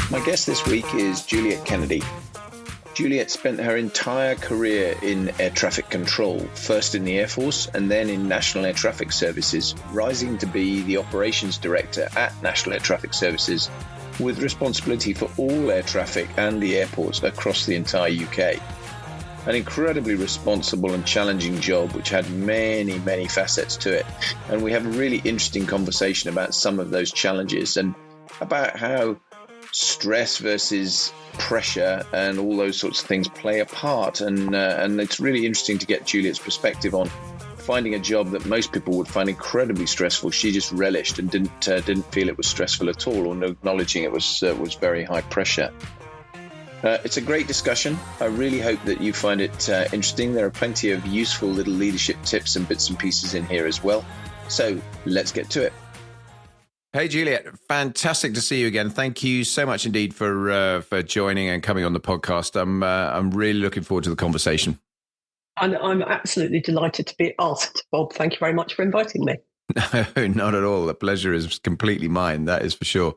My guest this week is Juliet Kennedy. Juliet spent her entire career in air traffic control, first in the Air Force and then in National Air Traffic Services, rising to be the operations director at National Air Traffic Services, with responsibility for all air traffic and the airports across the entire UK. An incredibly responsible and challenging job which had many, many facets to it. And we have a really interesting conversation about some of those challenges and about how stress versus pressure and all those sorts of things play a part. And it's really interesting to get Juliet's perspective on finding a job that most people would find incredibly stressful. She just relished and didn't feel it was stressful at all, or acknowledging it was very high pressure. It's a great discussion. I really hope that you find it interesting. There are plenty of useful little leadership tips and bits and pieces in here as well. So let's get to it. Hey, Juliet, fantastic to see you again. Thank you so much indeed for joining and coming on the podcast. I'm really looking forward to the conversation. And I'm absolutely delighted to be asked, Bob. Thank you very much for inviting me. No, not at all. The pleasure is completely mine, that is for sure.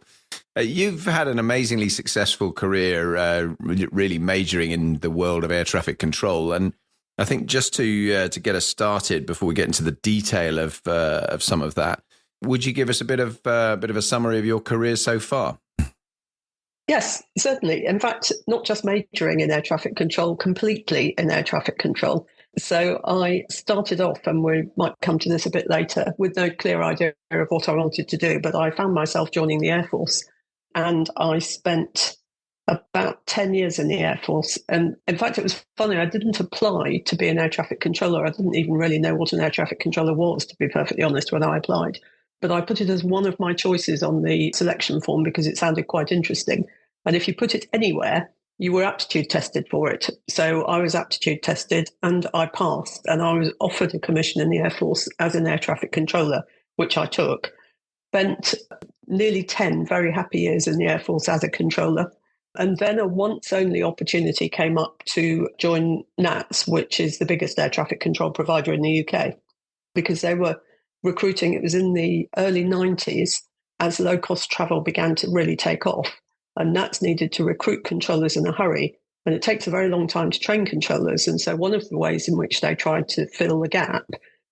You've had an amazingly successful career, really majoring in the world of air traffic control. And I think just to get us started before we get into the detail of some of that, would you give us a bit of a summary of your career so far? Yes, certainly. In fact, not just majoring in air traffic control, completely in air traffic control. So I started off, and we might come to this a bit later, with no clear idea of what I wanted to do, but I found myself joining the Air Force. And I spent about 10 years in the Air Force. And in fact, it was funny, I didn't apply to be an air traffic controller. I didn't even really know what an air traffic controller was, to be perfectly honest, when I applied. But I put it as one of my choices on the selection form because it sounded quite interesting. And if you put it anywhere, you were aptitude tested for it. So I was aptitude tested and I passed, and I was offered a commission in the Air Force as an air traffic controller, which I took. Spent nearly 10 very happy years in the Air Force as a controller. And then a once only opportunity came up to join NATS, which is the biggest air traffic control provider in the UK, because they were recruiting. It was in the early 90s as low-cost travel began to really take off. And NATS needed to recruit controllers in a hurry. And it takes a very long time to train controllers. And so one of the ways in which they tried to fill the gap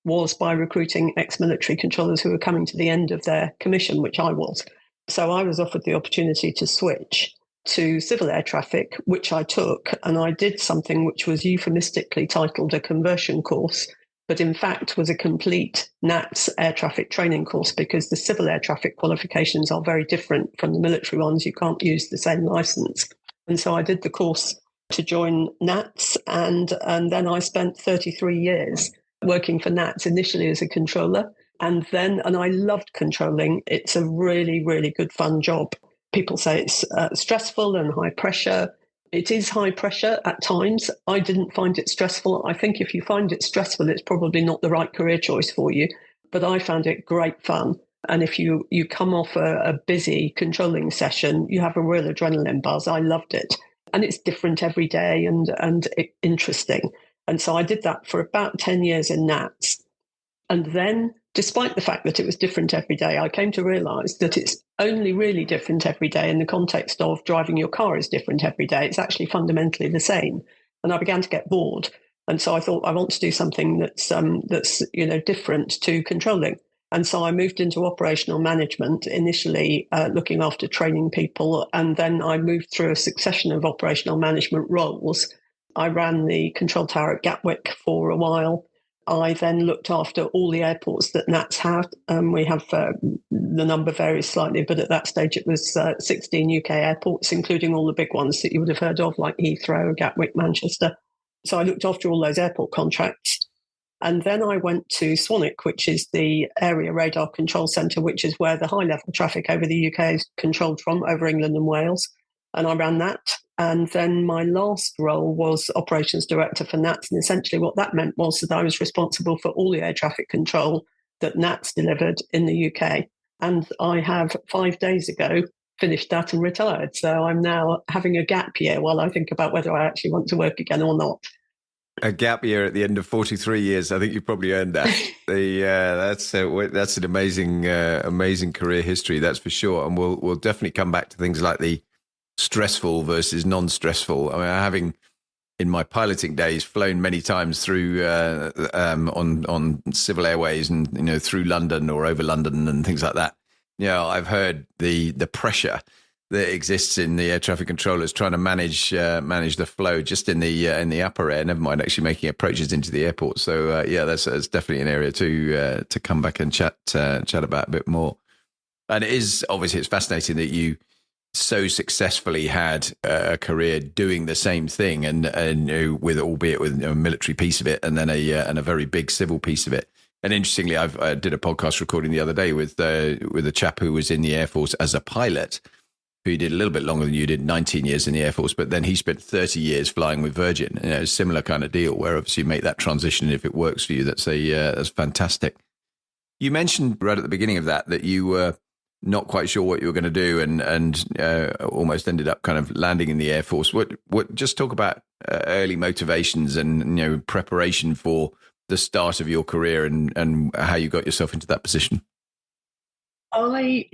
was by recruiting ex-military controllers who were coming to the end of their commission, which I was. So I was offered the opportunity to switch to civil air traffic, which I took. And I did something which was euphemistically titled a conversion course, but in fact was a complete NATS air traffic training course, because the civil air traffic qualifications are very different from the military ones. You can't use the same license. And so I did the course to join NATS, and then I spent 33 years working for NATS, initially as a controller, and I loved controlling. It's a really, really good fun job. People say it's stressful and high pressure. It is high pressure at times. I didn't find it stressful. I think if you find it stressful, it's probably not the right career choice for you. But I found it great fun. And if you come off a busy controlling session, you have a real adrenaline buzz. I loved it. And it's different every day and interesting. And so I did that for about 10 years in NATS. And then, despite the fact that it was different every day, I came to realise that it's only really different every day in the context of driving your car is different every day. It's actually fundamentally the same. And I began to get bored. And so I thought, I want to do something that's different to controlling. And so I moved into operational management, initially looking after training people. And then I moved through a succession of operational management roles. I ran the control tower at Gatwick for a while. I then looked after all the airports that NATS had. We have the number varies slightly, but at that stage it was 16 UK airports, including all the big ones that you would have heard of, like Heathrow, Gatwick, Manchester. So I looked after all those airport contracts. And then I went to Swanwick, which is the area radar control centre, which is where the high-level traffic over the UK is controlled from, over England and Wales. And I ran that. And then my last role was operations director for NATS. And essentially what that meant was that I was responsible for all the air traffic control that NATS delivered in the UK. And I have 5 days ago finished that and retired. So I'm now having a gap year while I think about whether I actually want to work again or not. a gap year at the end of 43 years. I think you probably earned that. That's an amazing career history, that's for sure. And we'll definitely come back to things like the stressful versus non-stressful. I mean, having in my piloting days flown many times through on civil airways and through London or over London and things like that. I've heard the pressure that exists in the air traffic controllers trying to manage the flow just in the upper air. Never mind actually making approaches into the airport. So that's definitely an area to come back and chat about a bit more. And it is obviously, it's fascinating that you so successfully had a career doing the same thing, and albeit with a military piece of it, and then a very big civil piece of it. And interestingly, I did a podcast recording the other day with a chap who was in the Air Force as a pilot, who did a little bit longer than you did, 19 years in the Air Force, but then he spent 30 years flying with Virgin. A similar kind of deal where obviously you make that transition, and if it works for you, that's fantastic. You mentioned right at the beginning of that you were not quite sure what you were going to do, and almost ended up kind of landing in the Air Force. What just talk about early motivations and preparation for the start of your career and how you got yourself into that position. I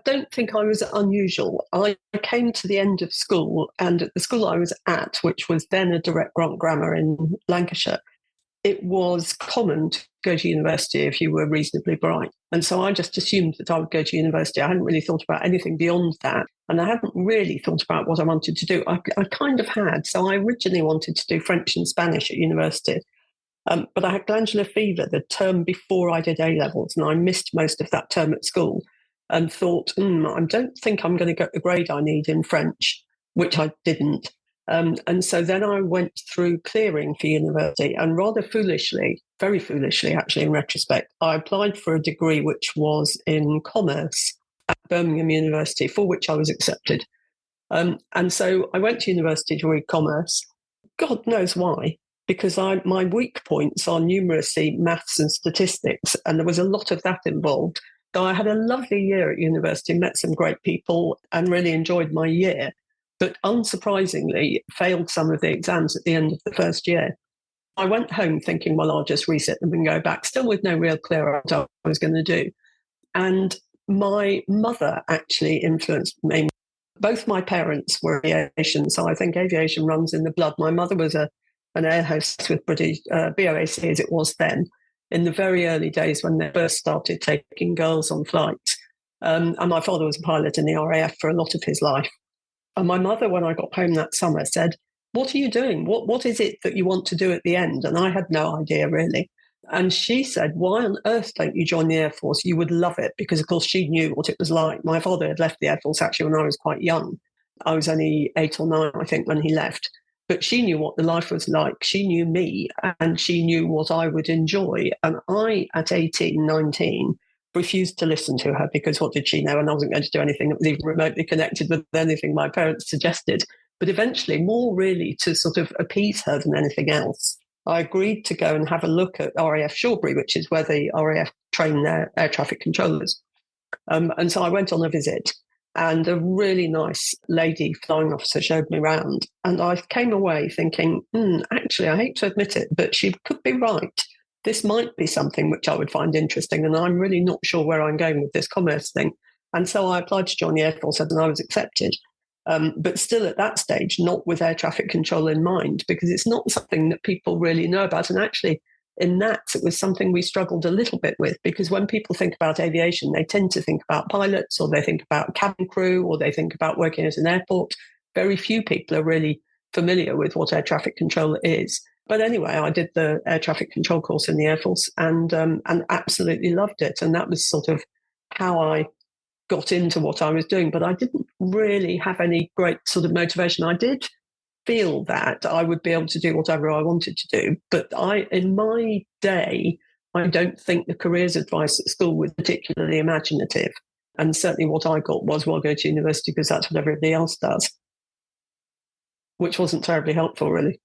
don't think I was unusual. I came to the end of school, and at the school I was at, which was then a direct grant grammar in Lancashire, it was common to go to university if you were reasonably bright. And so I just assumed that I would go to university. I hadn't really thought about anything beyond that. And I hadn't really thought about what I wanted to do. I kind of had. So I originally wanted to do French and Spanish at university. But I had glandular fever the term before I did A-levels, and I missed most of that term at school and thought, I don't think I'm going to get the grade I need in French, which I didn't. And so then I went through clearing for university, and rather foolishly, very foolishly actually in retrospect, I applied for a degree which was in commerce at Birmingham University, for which I was accepted. And so I went to university to read commerce. God knows why, because my weak points are numeracy, maths and statistics, and there was a lot of that involved. So I had a lovely year at university, met some great people and really enjoyed my year, but unsurprisingly failed some of the exams at the end of the first year. I went home thinking, well, I'll just reset them and go back, still with no real clear idea what I was going to do. And my mother actually influenced me. Both my parents were aviation, so I think aviation runs in the blood. My mother was an air hostess with British BOAC as it was then, in the very early days when they first started taking girls on flights. And my father was a pilot in the RAF for a lot of his life. And my mother, when I got home that summer, said, what are you doing? What is it that you want to do at the end? And I had no idea, really. And she said, why on earth don't you join the Air Force? You would love it, because, of course, she knew what it was like. My father had left the Air Force, actually, when I was quite young. I was only 8 or 9, I think, when he left. But she knew what the life was like. She knew me, and she knew what I would enjoy. And I, at 18, 19, refused to listen to her, because what did she know? And I wasn't going to do anything that was even remotely connected with anything my parents suggested. But eventually, more really to sort of appease her than anything else, I agreed to go and have a look at RAF Shawbury, which is where the RAF train their air traffic controllers. And so I went on a visit, and a really nice lady flying officer showed me around. And I came away thinking, actually, I hate to admit it, but she could be right. This might be something which I would find interesting, and I'm really not sure where I'm going with this commerce thing. And so I applied to join the Air Force, and I was accepted. But still at that stage, not with air traffic control in mind, because it's not something that people really know about. And actually, in that, it was something we struggled a little bit with, because when people think about aviation, they tend to think about pilots, or they think about cabin crew, or they think about working at an airport. Very few people are really familiar with what air traffic control is. But anyway, I did the air traffic control course in the Air Force and absolutely loved it. And that was sort of how I got into what I was doing. But I didn't really have any great sort of motivation. I did feel that I would be able to do whatever I wanted to do. But in my day, I don't think the careers advice at school was particularly imaginative. And certainly what I got was, well, go to university because that's what everybody else does, which wasn't terribly helpful, really.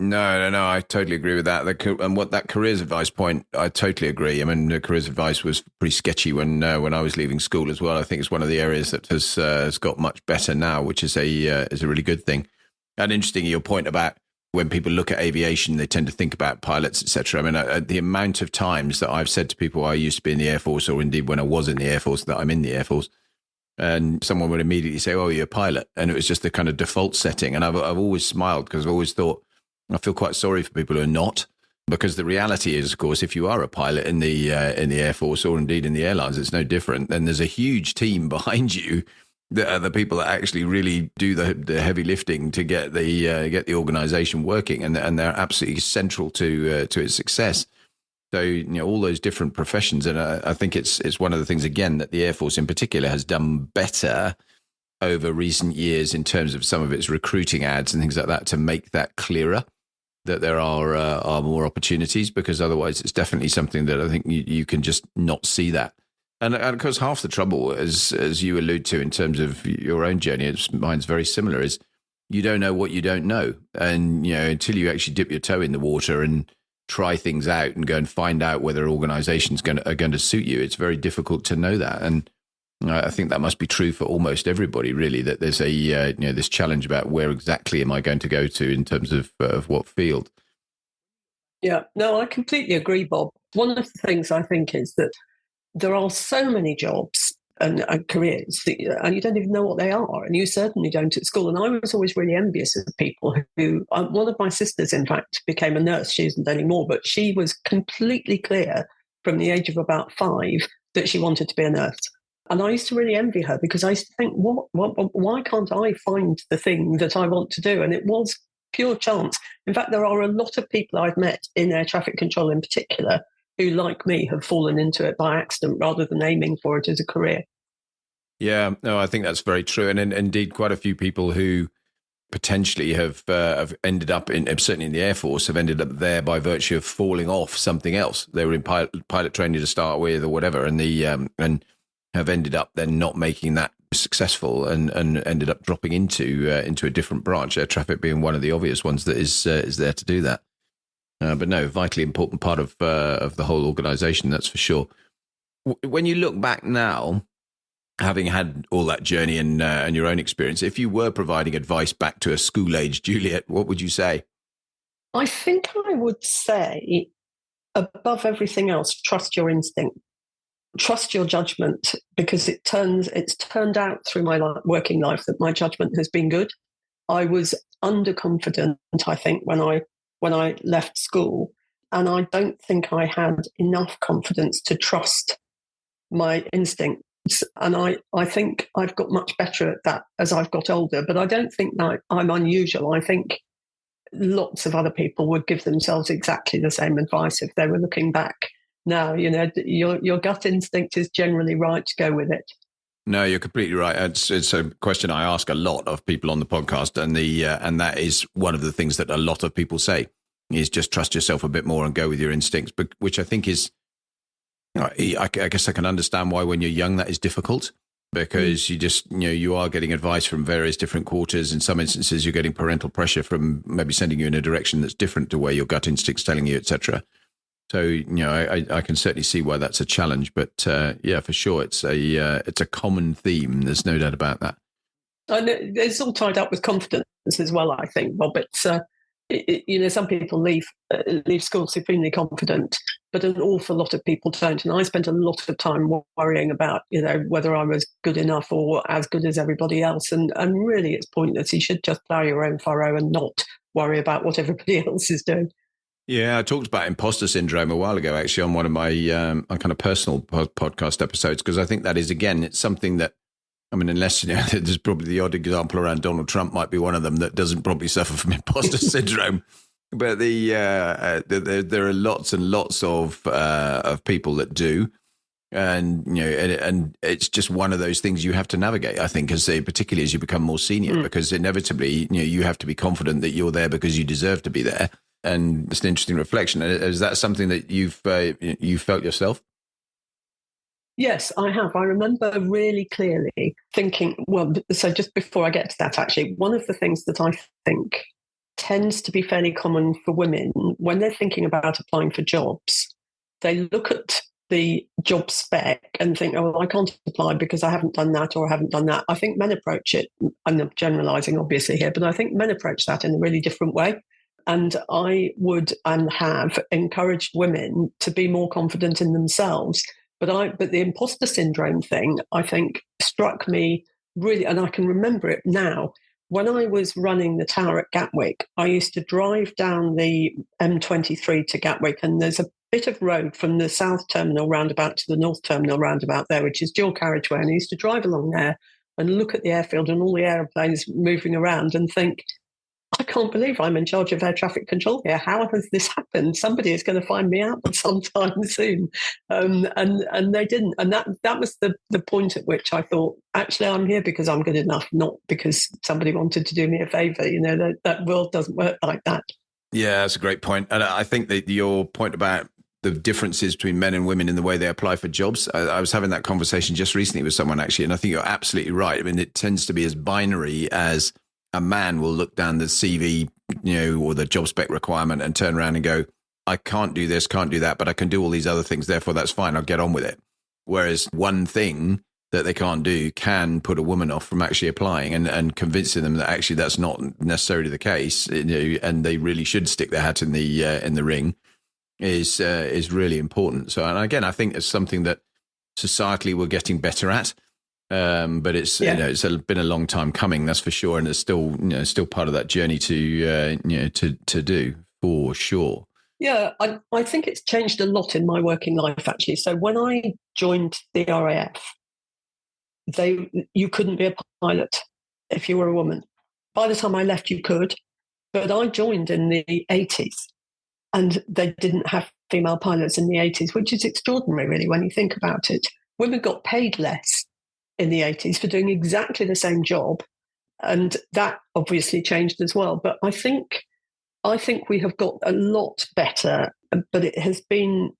No, I totally agree with that. And what that careers advice point, I totally agree. I mean, the careers advice was pretty sketchy when I was leaving school as well. I think it's one of the areas that has got much better now, which is a really good thing. And interesting, your point about when people look at aviation, they tend to think about pilots, etc. I mean, the amount of times that I've said to people I used to be in the Air Force, or indeed when I was in the Air Force, that I'm in the Air Force, and someone would immediately say, "Oh, you're a pilot," and it was just the kind of default setting. And I've always smiled, because I've always thought, I feel quite sorry for people who are not, because the reality is, of course, if you are a pilot in the Air Force, or indeed in the airlines, it's no different. Then there's a huge team behind you that are the people that actually really do the heavy lifting to get the organization working, and they're absolutely central to its success. So, all those different professions, and I think it's one of the things, again, that the Air Force in particular has done better over recent years in terms of some of its recruiting ads and things like that, to make that clearer, that there are more opportunities, because otherwise it's definitely something that I think you can just not see that. And of course, half the trouble, as you allude to in terms of your own journey, mine's very similar, is you don't know what you don't know. And, until you actually dip your toe in the water and try things out and go and find out whether organizations are going to suit you, it's very difficult to know that. And I think that must be true for almost everybody, really, that there's a this challenge about where exactly am I going to go to in terms of what field. Yeah, no, I completely agree, Bob. One of the things I think is that there are so many jobs and careers, and you don't even know what they are, and you certainly don't at school. And I was always really envious of people who, one of my sisters, in fact, became a nurse. She isn't anymore, but she was completely clear from the age of about 5 that she wanted to be a nurse. And I used to really envy her, because I used to think, why can't I find the thing that I want to do? And it was pure chance. In fact, there are a lot of people I've met in air traffic control in particular who, like me, have fallen into it by accident rather than aiming for it as a career. Yeah, no, I think that's very true. And indeed, quite a few people who potentially have ended up certainly in the Air Force, have ended up there by virtue of falling off something else. They were in pilot training to start with, or whatever, and and have ended up then not making that successful, and ended up dropping into a different branch. Air traffic being one of the obvious ones that is there to do that. But no, vitally important part of the whole organisation, that's for sure. When you look back now, having had all that journey and your own experience, if you were providing advice back to a school-age Juliet, what would you say? I think I would say, above everything else, trust your instinct, trust your judgment, because it's turned out through my working life that my judgment has been good. I was underconfident, I think, when I left school, and I don't think I had enough confidence to trust my instincts. And I think I've got much better at that as I've got older, but I don't think that I'm unusual. I think lots of other people would give themselves exactly the same advice if they were looking back now. Your gut instinct is generally right, to go with it. No, you're completely right. It's a question I ask a lot of people on the podcast, and that is one of the things that a lot of people say, is just trust yourself a bit more and go with your instincts, but which I think is, I guess I can understand why when you're young that is difficult, because you are getting advice from various different quarters. In some instances, you're getting parental pressure from maybe sending you in a direction that's different to where your gut instinct's telling you, etc. So, I can certainly see why that's a challenge, but yeah, for sure, it's a common theme. There's no doubt about that. And it's all tied up with confidence as well, I think, Bob. Some people leave school supremely confident, but an awful lot of people don't. And I spent a lot of time worrying about, whether I was good enough or as good as everybody else. And really, it's pointless. You should just plough your own furrow and not worry about what everybody else is doing. Yeah, I talked about imposter syndrome a while ago, actually, on one of my kind of personal podcast episodes, because I think that is, again, it's something that, I mean, unless, there's probably the odd example around Donald Trump might be one of them that doesn't probably suffer from imposter syndrome. But there are lots and lots of people that do. And, and it's just one of those things you have to navigate, I think, particularly as you become more senior, because inevitably, you have to be confident that you're there because you deserve to be there. And it's an interesting reflection. Is that something that you felt yourself? Yes, I have. I remember really clearly thinking, so just before I get to that, actually, one of the things that I think tends to be fairly common for women when they're thinking about applying for jobs, they look at the job spec and think, oh, well, I can't apply because I haven't done that or I haven't done that. I think men approach it, I'm not generalizing obviously here, but I think men approach that in a really different way. And I would and have encouraged women to be more confident in themselves. But the imposter syndrome thing, I think, struck me really, and I can remember it now. When I was running the tower at Gatwick, I used to drive down the M23 to Gatwick, and there's a bit of road from the South Terminal roundabout to the North Terminal roundabout there, which is dual carriageway. And I used to drive along there and look at the airfield and all the airplanes moving around and think, I can't believe I'm in charge of air traffic control here. How has this happened? Somebody is going to find me out sometime soon. And they didn't. And that was the point at which I thought, actually, I'm here because I'm good enough, not because somebody wanted to do me a favour. That world doesn't work like that. Yeah, that's a great point. And I think that your point about the differences between men and women in the way they apply for jobs, I was having that conversation just recently with someone, actually, and I think you're absolutely right. I mean, it tends to be as binary as a man will look down the CV, or the job spec requirement and turn around and go, I can't do this, can't do that, but I can do all these other things. Therefore, that's fine. I'll get on with it. Whereas one thing that they can't do can put a woman off from actually applying and convincing them that actually that's not necessarily the case, and they really should stick their hat in the ring is really important. So, and again, I think it's something that societally we're getting better at. But it's been a long time coming, that's for sure, and it's still part of that journey to do for sure. Yeah, I think it's changed a lot in my working life, actually. So when I joined the RAF, you couldn't be a pilot if you were a woman. By the time I left, you could, but I joined in the 80s, and they didn't have female pilots in the 80s, which is extraordinary, really, when you think about it. Women got paid less in the 80s for doing exactly the same job. And that obviously changed as well. But I think we have got a lot better, but it has been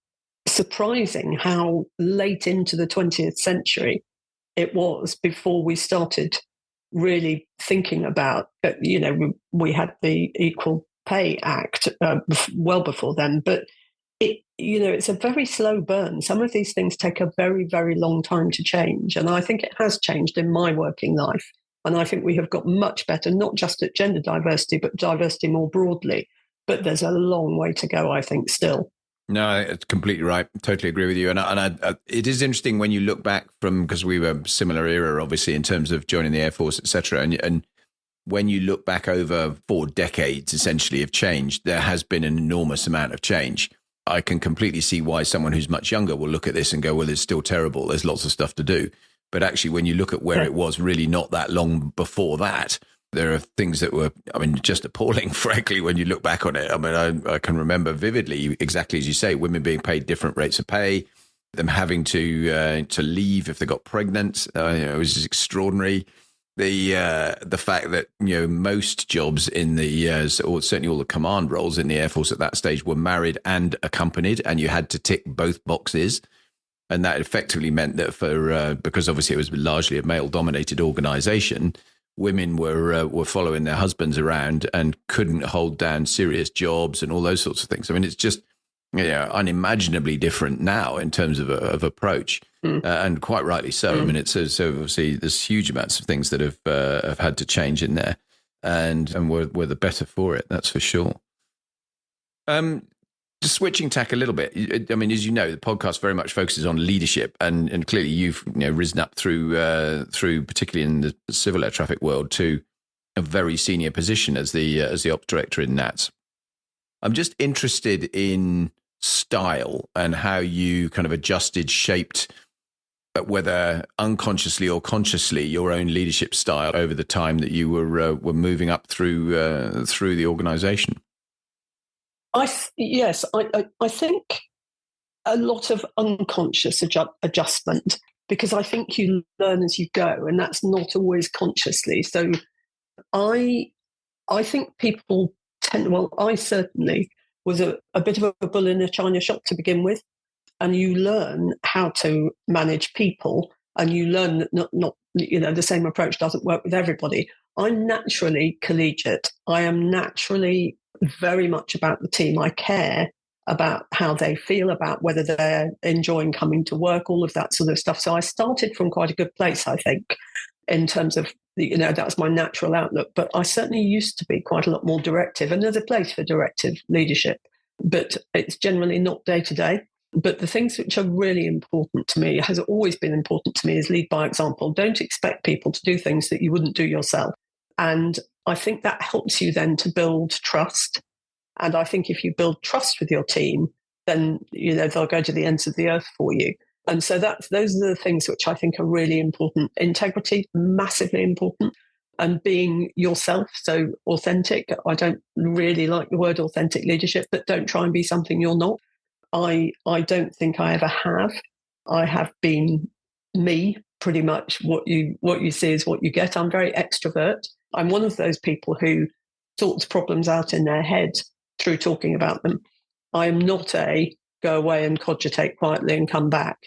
surprising how late into the 20th century it was before we started really thinking about, we had the Equal Pay Act well before then, but it's a very slow burn. Some of these things take a very, very long time to change. And I think it has changed in my working life. And I think we have got much better, not just at gender diversity, but diversity more broadly. But there's a long way to go, I think, still. No, it's completely right. Totally agree with you. And it is interesting when you look back because we were similar era, obviously, in terms of joining the Air Force, et cetera. And when you look back over 4 decades, essentially, of change, there has been an enormous amount of change. I can completely see why someone who's much younger will look at this and go, well, it's still terrible. There's lots of stuff to do. But actually, when you look at where it was really not that long before that, there are things that were, just appalling, frankly, when you look back on it. I can remember vividly, exactly as you say, women being paid different rates of pay, them having to leave if they got pregnant. It was just extraordinary. The fact that most jobs in the or certainly all the command roles in the Air Force at that stage were married and accompanied, and you had to tick both boxes, and that effectively meant that because obviously it was largely a male-dominated organization, women were following their husbands around and couldn't hold down serious jobs and all those sorts of things. It's just unimaginably different now in terms of approach. And quite rightly so. It's so obviously there's huge amounts of things that have had to change in there, and we're the better for it. That's for sure. Just switching tack a little bit. As you know, the podcast very much focuses on leadership, and clearly you've risen up through particularly in the civil air traffic world to a very senior position as the ops director in NATS. I'm just interested in style and how you kind of adjusted, shaped, whether unconsciously or consciously, your own leadership style over the time that you were moving up through the organization. I think a lot of unconscious adjustment, because I think you learn as you go, and that's not always consciously. So I think people I certainly was a bit of a bull in a china shop to begin with. And you learn how to manage people, and you learn that not the same approach doesn't work with everybody. I'm naturally collegiate. I am naturally very much about the team. I care about how they feel, about whether they're enjoying coming to work, all of that sort of stuff. So I started from quite a good place, I think, in terms of that's my natural outlook. But I certainly used to be quite a lot more directive, and there's a place for directive leadership, but it's generally not day to day. But the things which are really important to me, has always been important to me, is lead by example. Don't expect people to do things that you wouldn't do yourself. And I think that helps you then to build trust. And I think if you build trust with your team, then they'll go to the ends of the earth for you. And so those are the things which I think are really important. Integrity, massively important, and being yourself, so authentic. I don't really like the word authentic leadership, but don't try and be something you're not. I don't think I ever have. I have been me, pretty much. What you see is what you get. I'm very extrovert. I'm one of those people who sorts problems out in their head through talking about them. I'm not a go away and cogitate quietly and come back.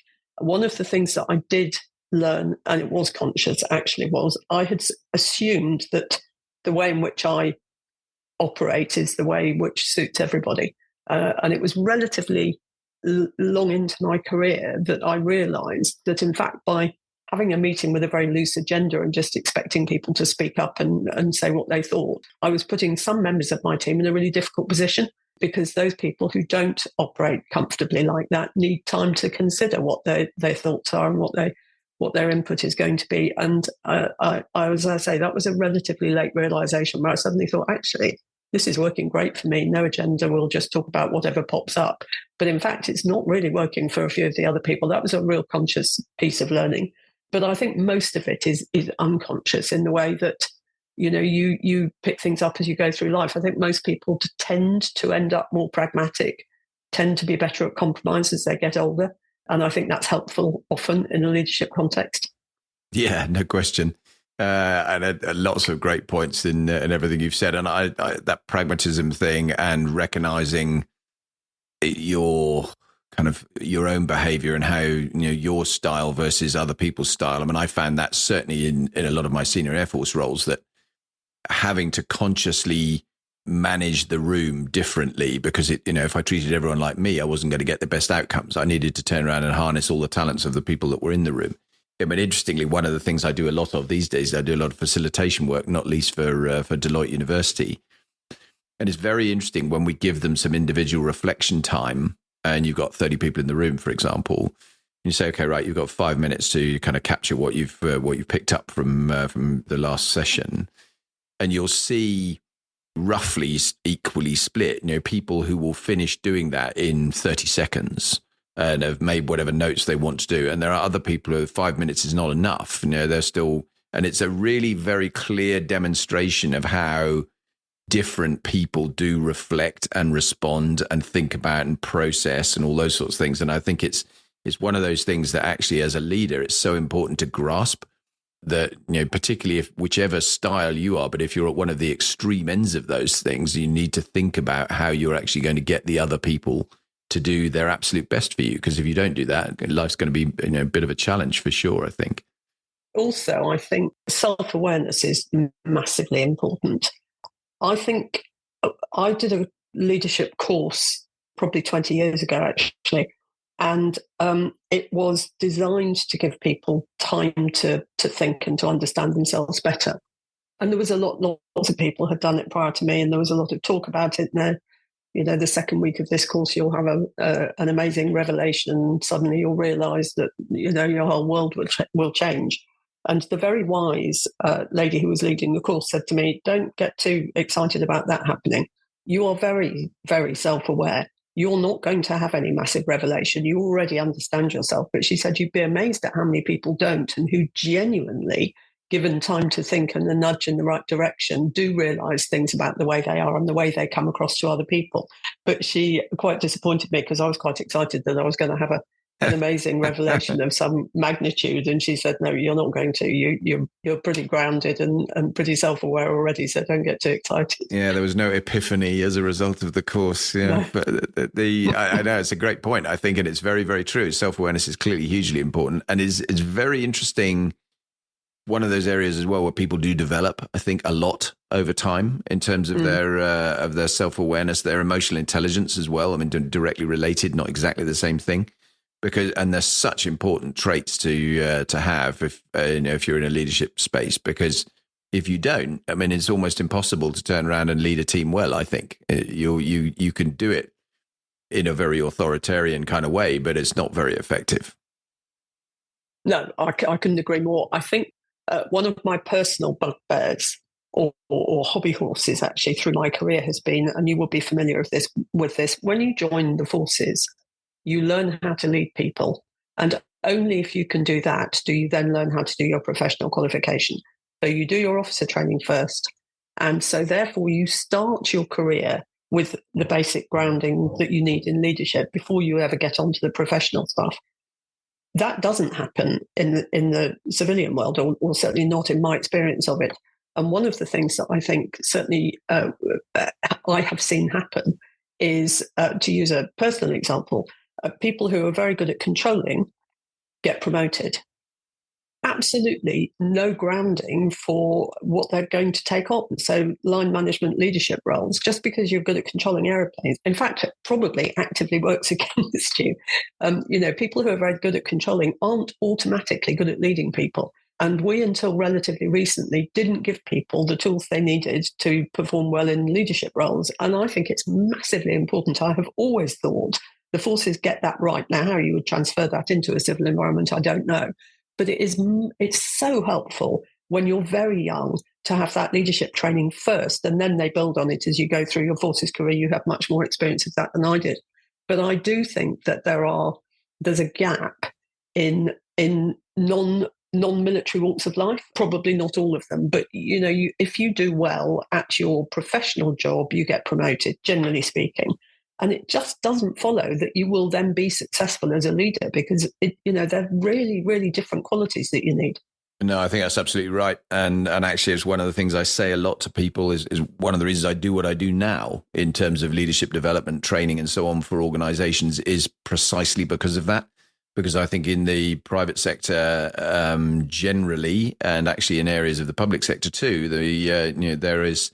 One of the things that I did learn, and it was conscious actually, was I had assumed that the way in which I operate is the way which suits everybody. And it was relatively long into my career that I realised that, in fact, by having a meeting with a very loose agenda and just expecting people to speak up and say what they thought, I was putting some members of my team in a really difficult position, because those people who don't operate comfortably like that need time to consider what their thoughts are and what their input is going to be. And as I say, that was a relatively late realisation, where I suddenly thought, actually, this is working great for me. No agenda. We'll just talk about whatever pops up. But in fact, it's not really working for a few of the other people. That was a real conscious piece of learning. But I think most of it is unconscious, in the way that, you pick things up as you go through life. I think most people tend to end up more pragmatic, tend to be better at compromise as they get older. And I think that's helpful often in a leadership context. Yeah, no question. And lots of great points in everything you've said. And I that pragmatism thing, and recognizing your own behavior and how, your style versus other people's style. I mean, I found that certainly in a lot of my senior Air Force roles, that having to consciously manage the room differently, because if I treated everyone like me, I wasn't going to get the best outcomes. I needed to turn around and harness all the talents of the people that were in the room. But interestingly, one of the things I do a lot of these days, I do a lot of facilitation work, not least for Deloitte University. And it's very interesting when we give them some individual reflection time, and you've got 30 people in the room, for example. You say, okay, right, you've got 5 minutes to kind of capture what you've picked up from the last session, and you'll see roughly equally split. People who will finish doing that in 30 seconds. And have made whatever notes they want to do. And there are other people who 5 minutes is not enough. They're still, and it's a really very clear demonstration of how different people do reflect and respond and think about and process and all those sorts of things. And I think it's one of those things that actually, as a leader, it's so important to grasp that, particularly if whichever style you are, but if you're at one of the extreme ends of those things, you need to think about how you're actually going to get the other people to do their absolute best for you. Because if you don't do that, life's going to be a bit of a challenge for sure, I think. Also, I think self-awareness is massively important. I think I did a leadership course probably 20 years ago, actually, and it was designed to give people time to think and to understand themselves better. And there was lots of people had done it prior to me, and there was a lot of talk about it now. The second week of this course, you'll have an amazing revelation, and suddenly you'll realise that, your whole world will change. And the very wise lady who was leading the course said to me, don't get too excited about that happening. You are very, very self-aware. You're not going to have any massive revelation. You already understand yourself. But she said you'd be amazed at how many people don't, and who genuinely, given time to think and a nudge in the right direction, do realise things about the way they are and the way they come across to other people. But she quite disappointed me, because I was quite excited that I was going to have an amazing revelation of some magnitude. And she said, no, you're not going to. You're pretty grounded and pretty self-aware already, so don't get too excited. Yeah, there was no epiphany as a result of the course. Yeah, no. But I know it's a great point, I think, and it's very, very true. Self-awareness is clearly hugely important, and it's very interesting. One of those areas as well where people do develop, I think, a lot over time in terms of their self-awareness, their emotional intelligence as well. I mean, directly related, not exactly the same thing, and they're such important traits to have if you're in a leadership space, because if you don't, I mean, it's almost impossible to turn around and lead a team well. I think you can do it in a very authoritarian kind of way, but it's not very effective. No, I couldn't agree more. I think one of my personal bugbears or hobby horses actually through my career has been, and you will be familiar with this, when you join the forces, you learn how to lead people. And only if you can do that do you then learn how to do your professional qualification. So you do your officer training first. And so therefore you start your career with the basic grounding that you need in leadership before you ever get onto the professional stuff. That doesn't happen in the civilian world, or certainly not in my experience of it. And one of the things that I think certainly I have seen happen is, to use a personal example, people who are very good at controlling get promoted. Absolutely no grounding for what they're going to take on. So line management leadership roles, just because you're good at controlling aeroplanes, in fact, it probably actively works against you. People who are very good at controlling aren't automatically good at leading people. And we, until relatively recently, didn't give people the tools they needed to perform well in leadership roles. And I think it's massively important. I have always thought the forces get that right. Now, how you would transfer that into a civil environment, I don't know. But it's so helpful when you're very young to have that leadership training first, and then they build on it as you go through your forces career. You have much more experience of that than I did. But I do think that there's a gap in non-military walks of life. Probably not all of them, but if you do well at your professional job, you get promoted, generally speaking. And it just doesn't follow that you will then be successful as a leader, because they're really, really different qualities that you need. No, I think that's absolutely right. And actually, it's one of the things I say a lot to people is one of the reasons I do what I do now in terms of leadership development, training and so on for organizations is precisely because of that. Because I think in the private sector generally, and actually in areas of the public sector too, there is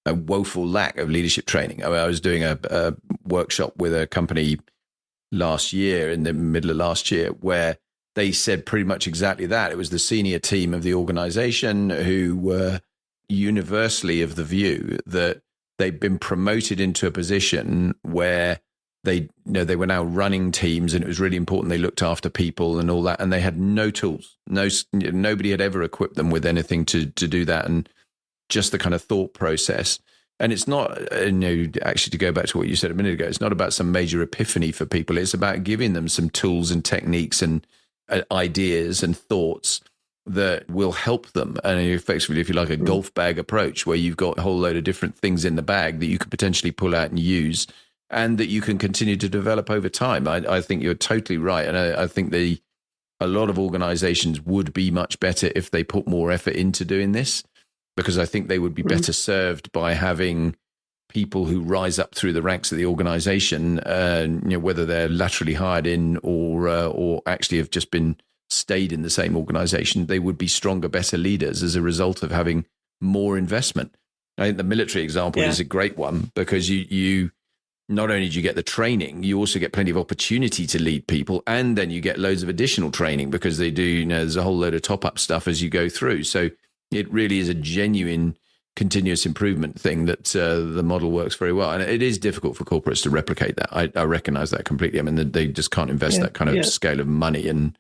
a woeful lack of leadership training. I was doing a workshop with a company last year, in the middle of last year, where they said pretty much exactly that. It was the senior team of the organization who were universally of the view that they'd been promoted into a position where they were now running teams, and it was really important they looked after people and all that, and they had no tools. Nobody had ever equipped them with anything to do that, and just the kind of thought process. And it's not, actually, to go back to what you said a minute ago, it's not about some major epiphany for people. It's about giving them some tools and techniques and ideas and thoughts that will help them. And effectively, if you like, a golf bag approach, where you've got a whole load of different things in the bag that you could potentially pull out and use, and that you can continue to develop over time. I think you're totally right. And I think a lot of organizations would be much better if they put more effort into doing this, because I think they would be better served by having people who rise up through the ranks of the organization, whether they're laterally hired in or actually have just been stayed in the same organization. They would be stronger, better leaders as a result of having more investment. I think the military example is a great one, because you not only do you get the training, you also get plenty of opportunity to lead people, and then you get loads of additional training, because they do, there's a whole load of top-up stuff as you go through. So it really is a genuine continuous improvement thing that the model works very well. And it is difficult for corporates to replicate that. I recognize that completely. I mean, they just can't invest that kind of scale of money and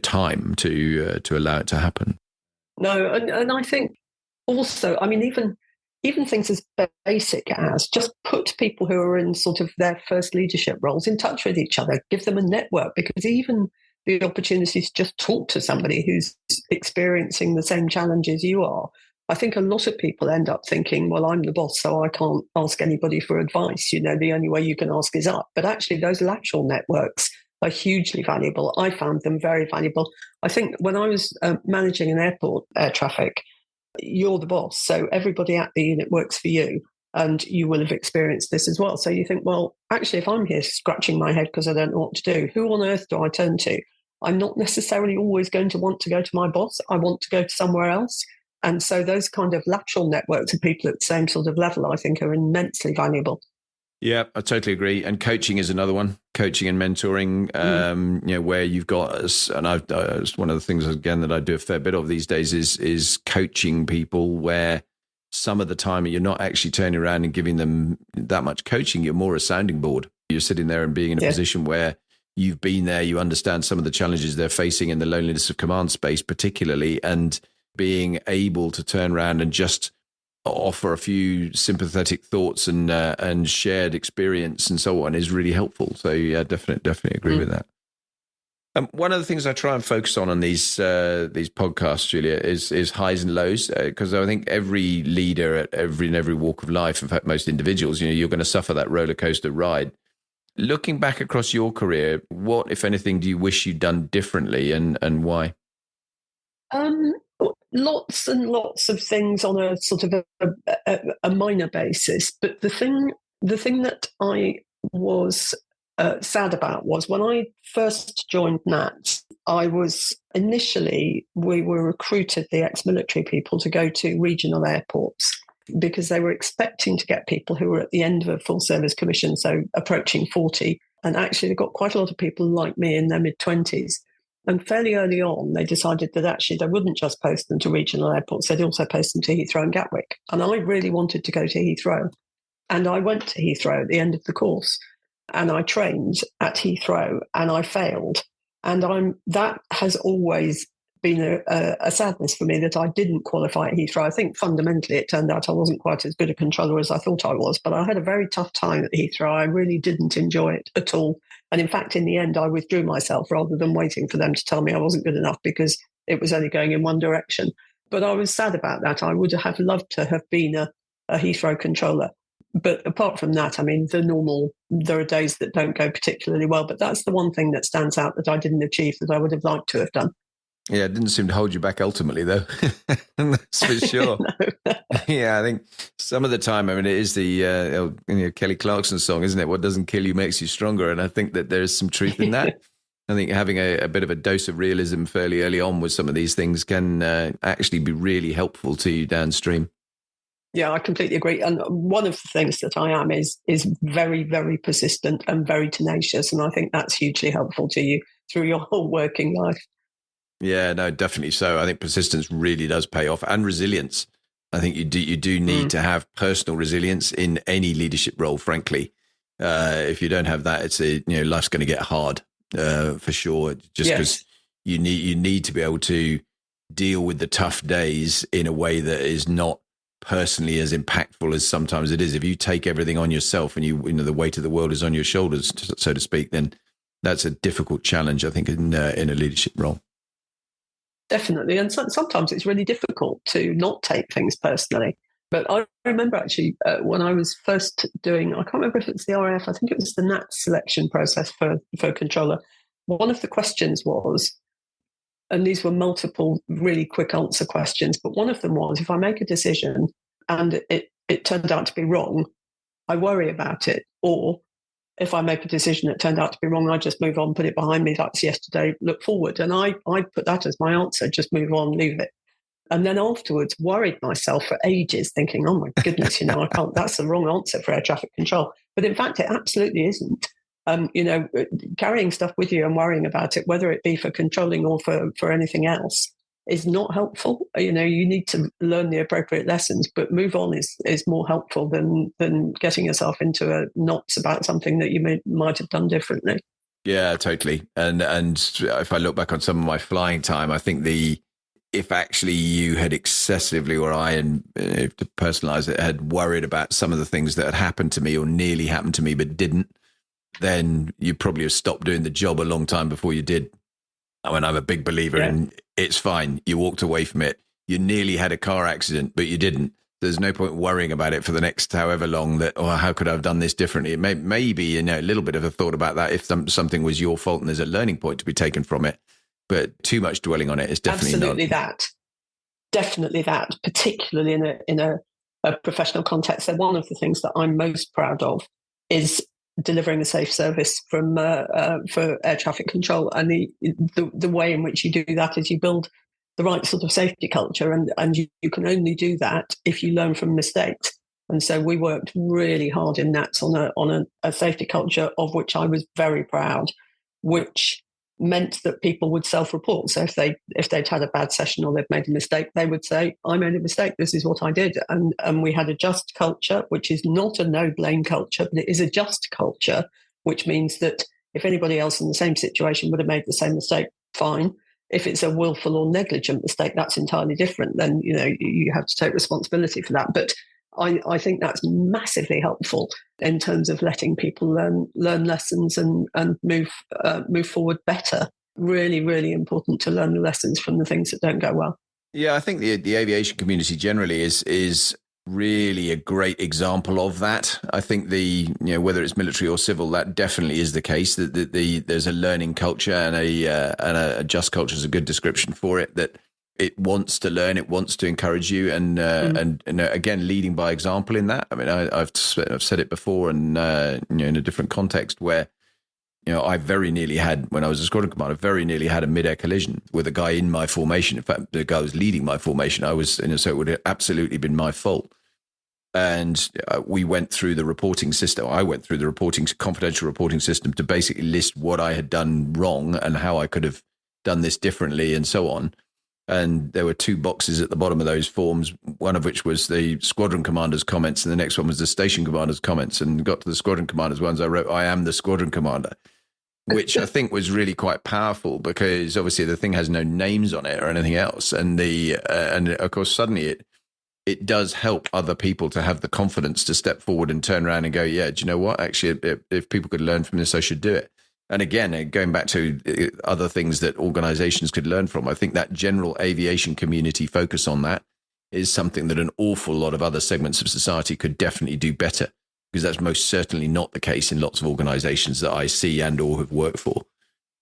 time to allow it to happen. No, and I think also, I mean, even things as basic as just put people who are in sort of their first leadership roles in touch with each other, give them a network, because even the opportunity to just talk to somebody who's experiencing the same challenges you are. I think a lot of people end up thinking, well, I'm the boss, so I can't ask anybody for advice. The only way you can ask is up. But actually, those lateral networks are hugely valuable. I found them very valuable. I think when I was managing an airport air traffic, you're the boss, so everybody at the unit works for you, and you will have experienced this as well. So you think, well, actually, if I'm here scratching my head because I don't know what to do, who on earth do I turn to? I'm not necessarily always going to want to go to my boss. I want to go to somewhere else. And so those kind of lateral networks of people at the same sort of level, I think, are immensely valuable. Yeah, I totally agree. And coaching is another one. coaching and mentoring, where you've got us, and it's one of the things again that I do a fair bit of these days is coaching people where some of the time you're not actually turning around and giving them that much coaching. You're more a sounding board. You're sitting there and being in a position where you've been there, you understand some of the challenges they're facing in the loneliness of command space, particularly, and being able to turn around and just offer a few sympathetic thoughts and shared experience and so on is really helpful. So yeah, definitely agree with that. One of the things I try and focus on these podcasts, Julia, is highs and lows, because I think every leader at every walk of life, in fact, most individuals, you're going to suffer that roller coaster ride. Looking back across your career, what, if anything, do you wish you'd done differently, and why? Lots and lots of things on a sort of a minor basis. But the thing that I was sad about was when I first joined NAT, we were recruited, the ex-military people, to go to regional airports because they were expecting to get people who were at the end of a full service commission, so approaching 40. And actually, they got quite a lot of people like me in their mid-20s. And fairly early on, they decided that actually they wouldn't just post them to regional airports, they'd also post them to Heathrow and Gatwick. And I really wanted to go to Heathrow. And I went to Heathrow at the end of the course. And I trained at Heathrow and I failed. And that has always been a sadness for me that I didn't qualify at Heathrow. I think fundamentally it turned out I wasn't quite as good a controller as I thought I was, but I had a very tough time at Heathrow. I really didn't enjoy it at all. And in fact, in the end, I withdrew myself rather than waiting for them to tell me I wasn't good enough because it was only going in one direction. But I was sad about that. I would have loved to have been a Heathrow controller. But apart from that, I mean, there are days that don't go particularly well, but that's the one thing that stands out that I didn't achieve that I would have liked to have done. Yeah, it didn't seem to hold you back ultimately, though. That's for sure. No. Yeah, I think some of the time, I mean, it is the Kelly Clarkson song, isn't it? What doesn't kill you makes you stronger. And I think that there is some truth in that. I think having a bit of a dose of realism fairly early on with some of these things can actually be really helpful to you downstream. Yeah, I completely agree. And one of the things that I am is very, very persistent and very tenacious. And I think that's hugely helpful to you through your whole working life. Yeah, no, definitely so. I think persistence really does pay off, and resilience. I think you do need to have personal resilience in any leadership role, frankly. If you don't have that, it's life's going to get hard for sure. Just because you need to be able to deal with the tough days in a way that is not personally as impactful as sometimes it is. If you take everything on yourself and the weight of the world is on your shoulders, so to speak, then that's a difficult challenge, I think, in a leadership role. Definitely. And sometimes it's really difficult to not take things personally. But I remember actually when I was first doing, I can't remember if it's the RAF, I think it was the NAT selection process for controller. One of the questions was, and these were multiple really quick answer questions, but one of them was, if I make a decision and it turned out to be wrong, I worry about it. Or if I make a decision that turned out to be wrong, I just move on, put it behind me. That's yesterday, look forward. And I put that as my answer, just move on, leave it. And then afterwards worried myself for ages thinking, oh my goodness, I can't, that's the wrong answer for air traffic control. But in fact, it absolutely isn't. Carrying stuff with you and worrying about it, whether it be for controlling or for anything else, is not helpful. You need to learn the appropriate lessons, but move on is more helpful than getting yourself into knots about something that you might have done differently. Yeah, totally. And if I look back on some of my flying time, I think if actually you had excessively, or I, and to personalize it, had worried about some of the things that had happened to me or nearly happened to me but didn't, then you probably have stopped doing the job a long time before you did. I mean, I'm a big believer in it's fine. You walked away from it. You nearly had a car accident, but you didn't. There's no point worrying about it for the next however long that, how could I have done this differently? Maybe a little bit of a thought about that if something was your fault and there's a learning point to be taken from it. But too much dwelling on it is definitely Definitely that, particularly in a professional context. So one of the things that I'm most proud of is delivering a safe service for air traffic control, and the way in which you do that is you build the right sort of safety culture, and you can only do that if you learn from mistakes. And so we worked really hard in that on a safety culture of which I was very proud, which meant that people would self-report. So if they'd had a bad session or they'd made a mistake, they would say, I made a mistake, this is what I did. And we had a just culture, which is not a no-blame culture, but it is a just culture, which means that if anybody else in the same situation would have made the same mistake, fine. If it's a willful or negligent mistake, that's entirely different. Then, you have to take responsibility for that. But I think that's massively helpful in terms of letting people learn lessons and move forward better. Really, really important to learn the lessons from the things that don't go well. Yeah, I think the aviation community generally is really a great example of that. I think whether it's military or civil, that definitely is the case. That there's a learning culture and a just culture is a good description for it. That it wants to learn, it wants to encourage you, and again, leading by example in that. I mean, I've said it before, and in a different context where. I very nearly had, when I was a squadron commander, very nearly had a mid-air collision with a guy in my formation. In fact, the guy was leading my formation. So it would have absolutely been my fault. And we went through the reporting system. I went through the confidential reporting system to basically list what I had done wrong and how I could have done this differently and so on. And there were 2 boxes at the bottom of those forms, one of which was the squadron commander's comments, and the next one was the station commander's comments. And got to the squadron commander's ones, I wrote, I am the squadron commander, which I think was really quite powerful because obviously the thing has no names on it or anything else. And and of course, suddenly it does help other people to have the confidence to step forward and turn around and go, yeah, do you know what? Actually, if people could learn from this, I should do it. And again, going back to other things that organizations could learn from, I think that general aviation community focus on that is something that an awful lot of other segments of society could definitely do better, because that's most certainly not the case in lots of organizations that I see and or have worked for,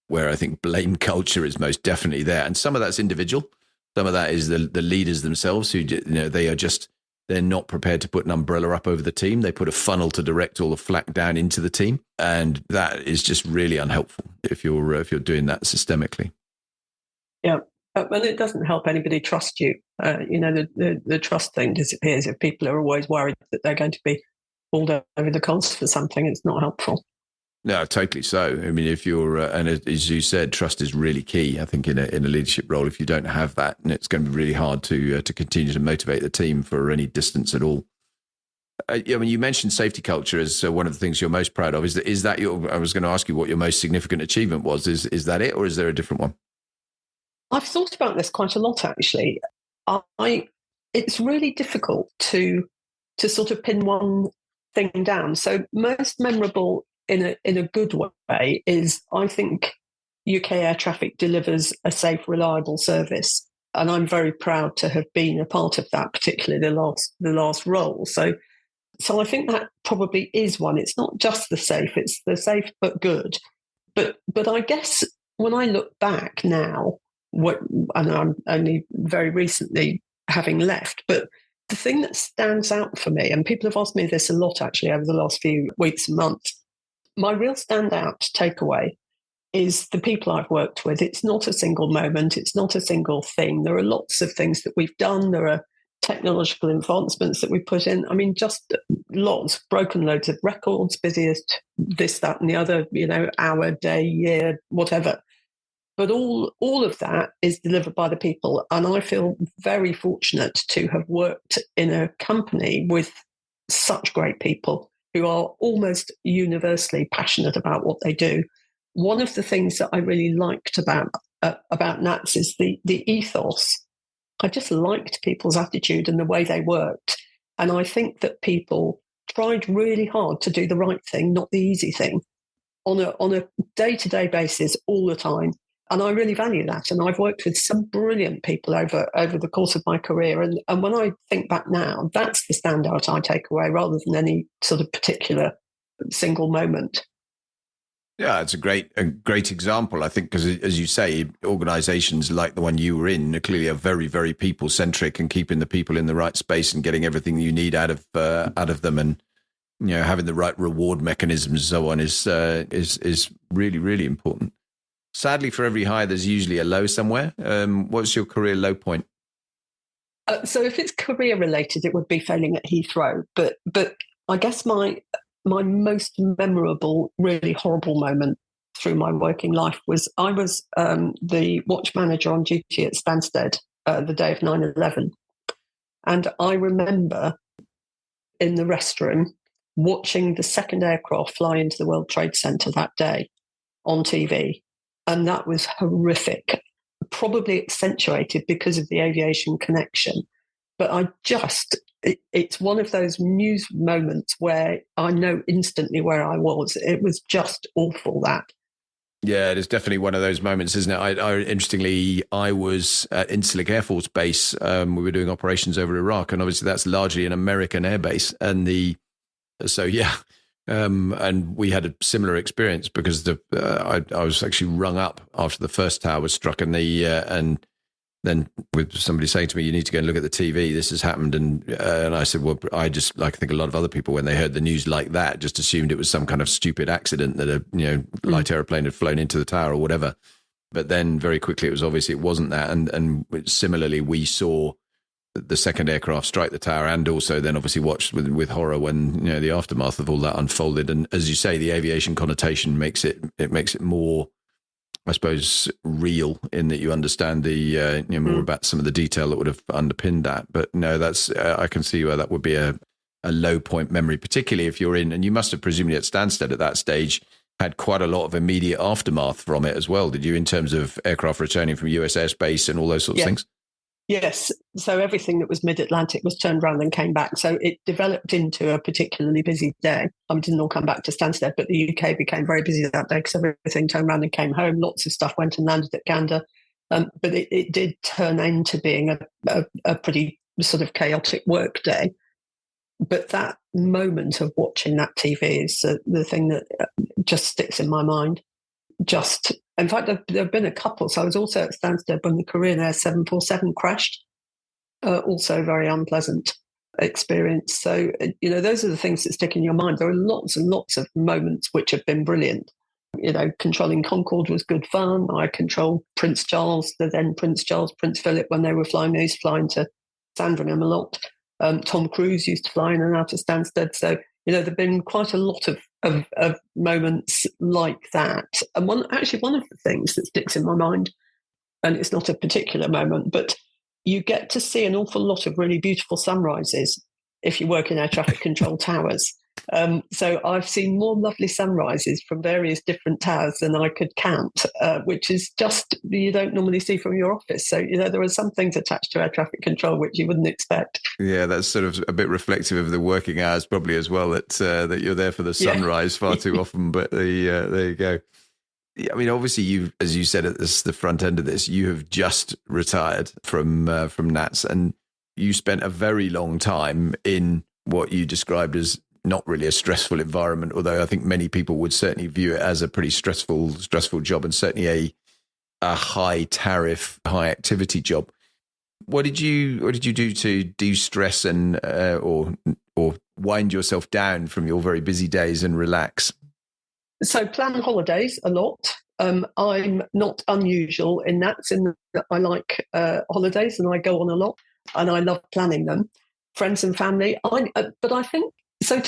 where I think blame culture is most definitely there. And some of that's individual. Some of that is the leaders themselves who, they're not prepared to put an umbrella up over the team. They put a funnel to direct all the flak down into the team. And that is just really unhelpful if you're doing that systemically. Yeah. And it doesn't help anybody trust you. The trust thing disappears if people are always worried that they're going to be pulled over the coals for something. It's not helpful. No, totally so. I mean, if you're, and as you said, trust is really key, I think, in a leadership role. If you don't have that, and it's going to be really hard to continue to motivate the team for any distance at all. I mean, you mentioned safety culture as one of the things you're most proud of. Is that I was going to ask you what your most significant achievement was. Is that it, or is there a different one? I've thought about this quite a lot, actually. It's really difficult to sort of pin one thing down. So most memorable in a good way is, I think, UK air traffic delivers a safe, reliable service, and I'm very proud to have been a part of that, particularly the last role. So I think that probably is one. It's not just the safe; it's the safe but good. But I guess when I look back now, and I'm only very recently having left, but the thing that stands out for me, and people have asked me this a lot actually over the last few weeks and months, my real standout takeaway is the people I've worked with. It's not a single moment. It's not a single thing. There are lots of things that we've done. There are technological advancements that we put in. I mean, just lots, broken loads of records, busiest, this, that, and the other, hour, day, year, whatever. But all of that is delivered by the people. And I feel very fortunate to have worked in a company with such great people who are almost universally passionate about what they do. One of the things that I really liked about NATS is the ethos. I just liked people's attitude and the way they worked. And I think that people tried really hard to do the right thing, not the easy thing, on a day-to-day basis all the time. And I really value that. And I've worked with some brilliant people over the course of my career. And when I think back now, that's the standout I take away rather than any sort of particular single moment. Yeah, it's a great example, I think, because as you say, organizations like the one you were in clearly are very, very people-centric, and keeping the people in the right space and getting everything you need out of them, and having the right reward mechanisms and so on is really, really important. Sadly, for every high, there's usually a low somewhere. What's your career low point? So if it's career related, it would be failing at Heathrow. But I guess my most memorable, really horrible moment through my working life was I was the watch manager on duty at Stansted the day of 9/11. And I remember in the restroom watching the second aircraft fly into the World Trade Center that day on TV. And that was horrific, probably accentuated because of the aviation connection. But it's one of those news moments where I know instantly where I was. It was just awful, that. Yeah, it is definitely one of those moments, isn't it? Interestingly, I was at Incirlik Air Force Base. We were doing operations over Iraq, and obviously that's largely an American air base. And and we had a similar experience because I was actually rung up after the first tower was struck, and then with somebody saying to me, "You need to go and look at the TV. This has happened." And I said, "Well, I just, like I think a lot of other people, when they heard the news like that, just assumed it was some kind of stupid accident that a light aeroplane had flown into the tower or whatever." But then very quickly it was obvious it wasn't that. And similarly, we saw the second aircraft strike the tower, and also then obviously watched with horror when the aftermath of all that unfolded. And as you say, the aviation connotation makes it more, I suppose, real in that you understand the more about some of the detail that would have underpinned that. But no, that's I can see where that would be a low point memory, particularly if you're in, and you must have presumably at Stansted at that stage had quite a lot of immediate aftermath from it as well, did you, in terms of aircraft returning from US airspace and all those sorts of things? Yes. So everything that was mid-Atlantic was turned around and came back. So it developed into a particularly busy day. I didn't all come back to Stansted, but the UK became very busy that day because everything turned around and came home. Lots of stuff went and landed at Gander. But it did turn into being a pretty sort of chaotic work day. But that moment of watching that TV is the thing that just sticks in my mind. In fact, there have been a couple. So I was also at Stansted when the Korean Air 747 crashed. Also very unpleasant experience. So, those are the things that stick in your mind. There are lots and lots of moments which have been brilliant. Controlling Concorde was good fun. I controlled Prince Charles, the then Prince Charles, Prince Philip, when they were flying. They used to fly into Sandringham a lot. Tom Cruise used to fly in and out of Stansted. So, there have been quite a lot of moments like that. And one of the things that sticks in my mind, and it's not a particular moment, but you get to see an awful lot of really beautiful sunrises if you work in air traffic control towers. So I've seen more lovely sunrises from various different towers than I could count, which is just, you don't normally see from your office. So, there are some things attached to air traffic control which you wouldn't expect. Yeah, that's sort of a bit reflective of the working hours probably as well, that you're there for the sunrise far too often. But there you go. I mean, obviously, you, as you said at the front end of this, you have just retired from NATS, and you spent a very long time in what you described as not really a stressful environment, although I think many people would certainly view it as a pretty stressful job, and certainly a high tariff, high activity job. What did you do to de-stress and or wind yourself down from your very busy days and relax? So plan holidays a lot. I'm not unusual in that I like holidays and I go on a lot and I love planning them. Friends and family. But I think so.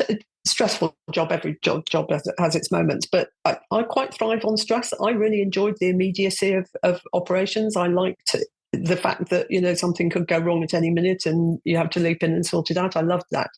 Stressful job. Every job has its moments, but I quite thrive on stress. I really enjoyed the immediacy of operations. I liked the fact that something could go wrong at any minute and you have to leap in and sort it out. I loved that.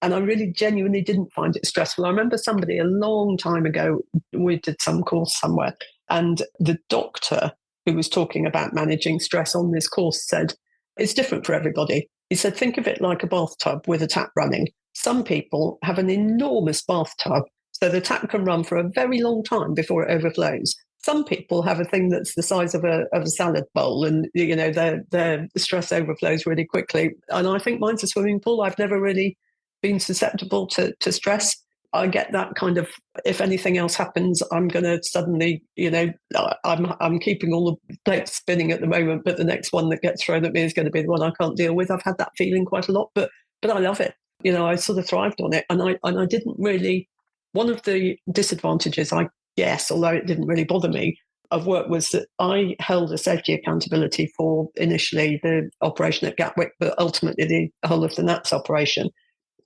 And I really genuinely didn't find it stressful. I remember somebody a long time ago, we did some course somewhere, and the doctor who was talking about managing stress on this course said, it's different for everybody. He said, think of it like a bathtub with a tap running. Some people have an enormous bathtub, so the tap can run for a very long time before it overflows. Some people have a thing that's the size of a salad bowl, and their stress overflows really quickly. And I think mine's a swimming pool. I've never really been susceptible to stress. I get that kind of, if anything else happens, I'm going to suddenly, I'm keeping all the plates spinning at the moment, but the next one that gets thrown at me is going to be the one I can't deal with. I've had that feeling quite a lot, but I love it. I sort of thrived on it, and I didn't really. One of the disadvantages, I guess, although it didn't really bother me, of work was that I held a safety accountability for initially the operation at Gatwick, but ultimately the whole of the NATS operation.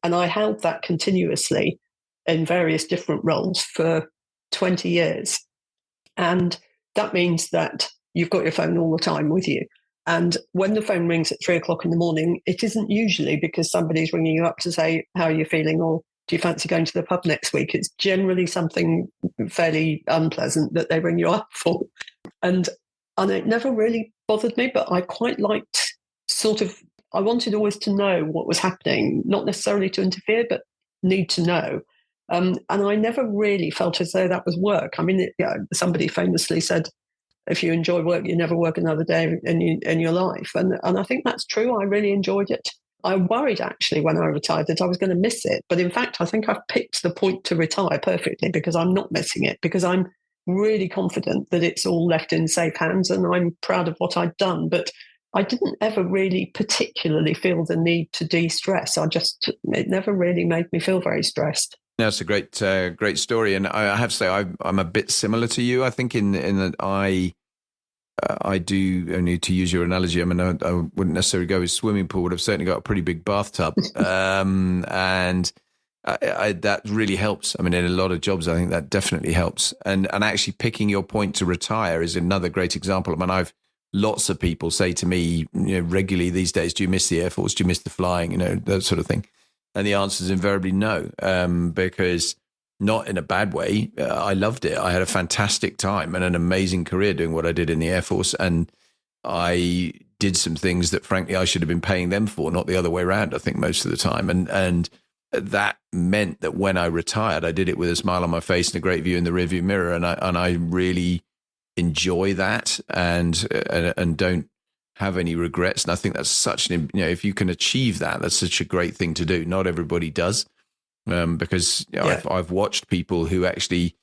And I held that continuously in various different roles for 20 years. And that means that you've got your phone all the time with you. And when the phone rings at 3:00 in the morning, it isn't usually because somebody's ringing you up to say, how are you feeling? Or do you fancy going to the pub next week? It's generally something fairly unpleasant that they ring you up for. And it never really bothered me, but I quite liked I wanted always to know what was happening, not necessarily to interfere, but need to know. And I never really felt as though that was work. I mean, somebody famously said, if you enjoy work, you never work another day in your life. And I think that's true. I really enjoyed it. I worried actually when I retired that I was going to miss it. But in fact, I think I've picked the point to retire perfectly because I'm not missing it, because I'm really confident that it's all left in safe hands and I'm proud of what I've done. But I didn't ever really particularly feel the need to de-stress. It never really made me feel very stressed. That's a great story, and I have to say I'm a bit similar to you. I think in that I do, only to use your analogy, I mean, I wouldn't necessarily go with swimming pool, but I've certainly got a pretty big bathtub, and that really helps. I mean, in a lot of jobs, I think that definitely helps. And actually picking your point to retire is another great example. I mean, I've lots of people say to me, regularly these days, do you miss the Air Force? Do you miss the flying? That sort of thing. And the answer is invariably no, because not in a bad way. I loved it. I had a fantastic time and an amazing career doing what I did in the Air Force. And I did some things that, frankly, I should have been paying them for, not the other way around, I think, most of the time. And that meant that when I retired, I did it with a smile on my face and a great view in the rearview mirror. And I really enjoy that and don't have any regrets. And I think that's such if you can achieve that, that's such a great thing to do. Not everybody does, because I've watched people who actually